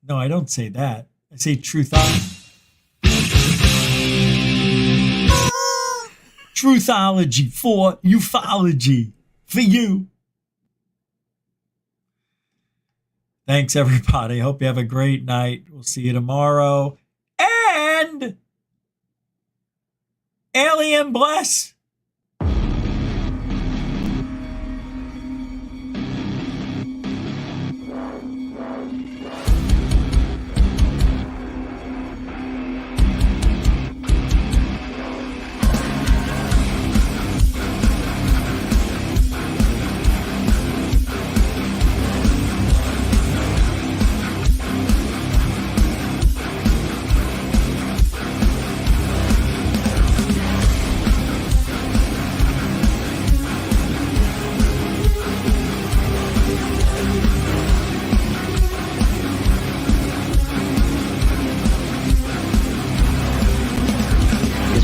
No, I don't say that. I say truthology for ufology for you. Thanks, everybody. Hope you have a great night. We'll see you tomorrow. And alien bless.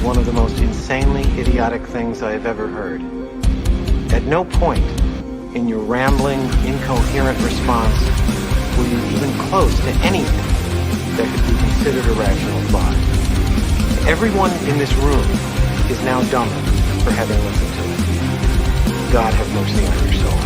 one of the most insanely idiotic things I have ever heard. At no point in your rambling, incoherent response were you even close to anything that could be considered a rational thought. Everyone in this room is now dumber for having listened to it. God have mercy on your soul.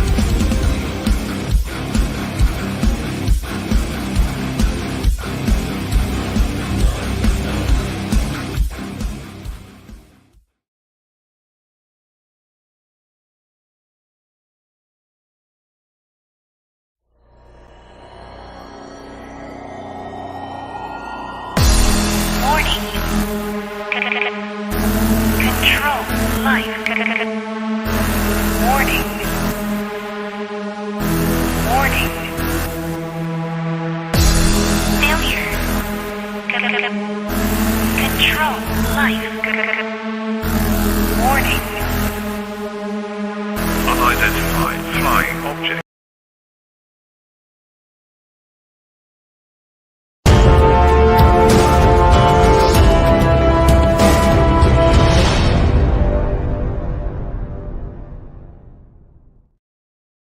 Control life. Warning. Warning. Failure. Control life. Warning.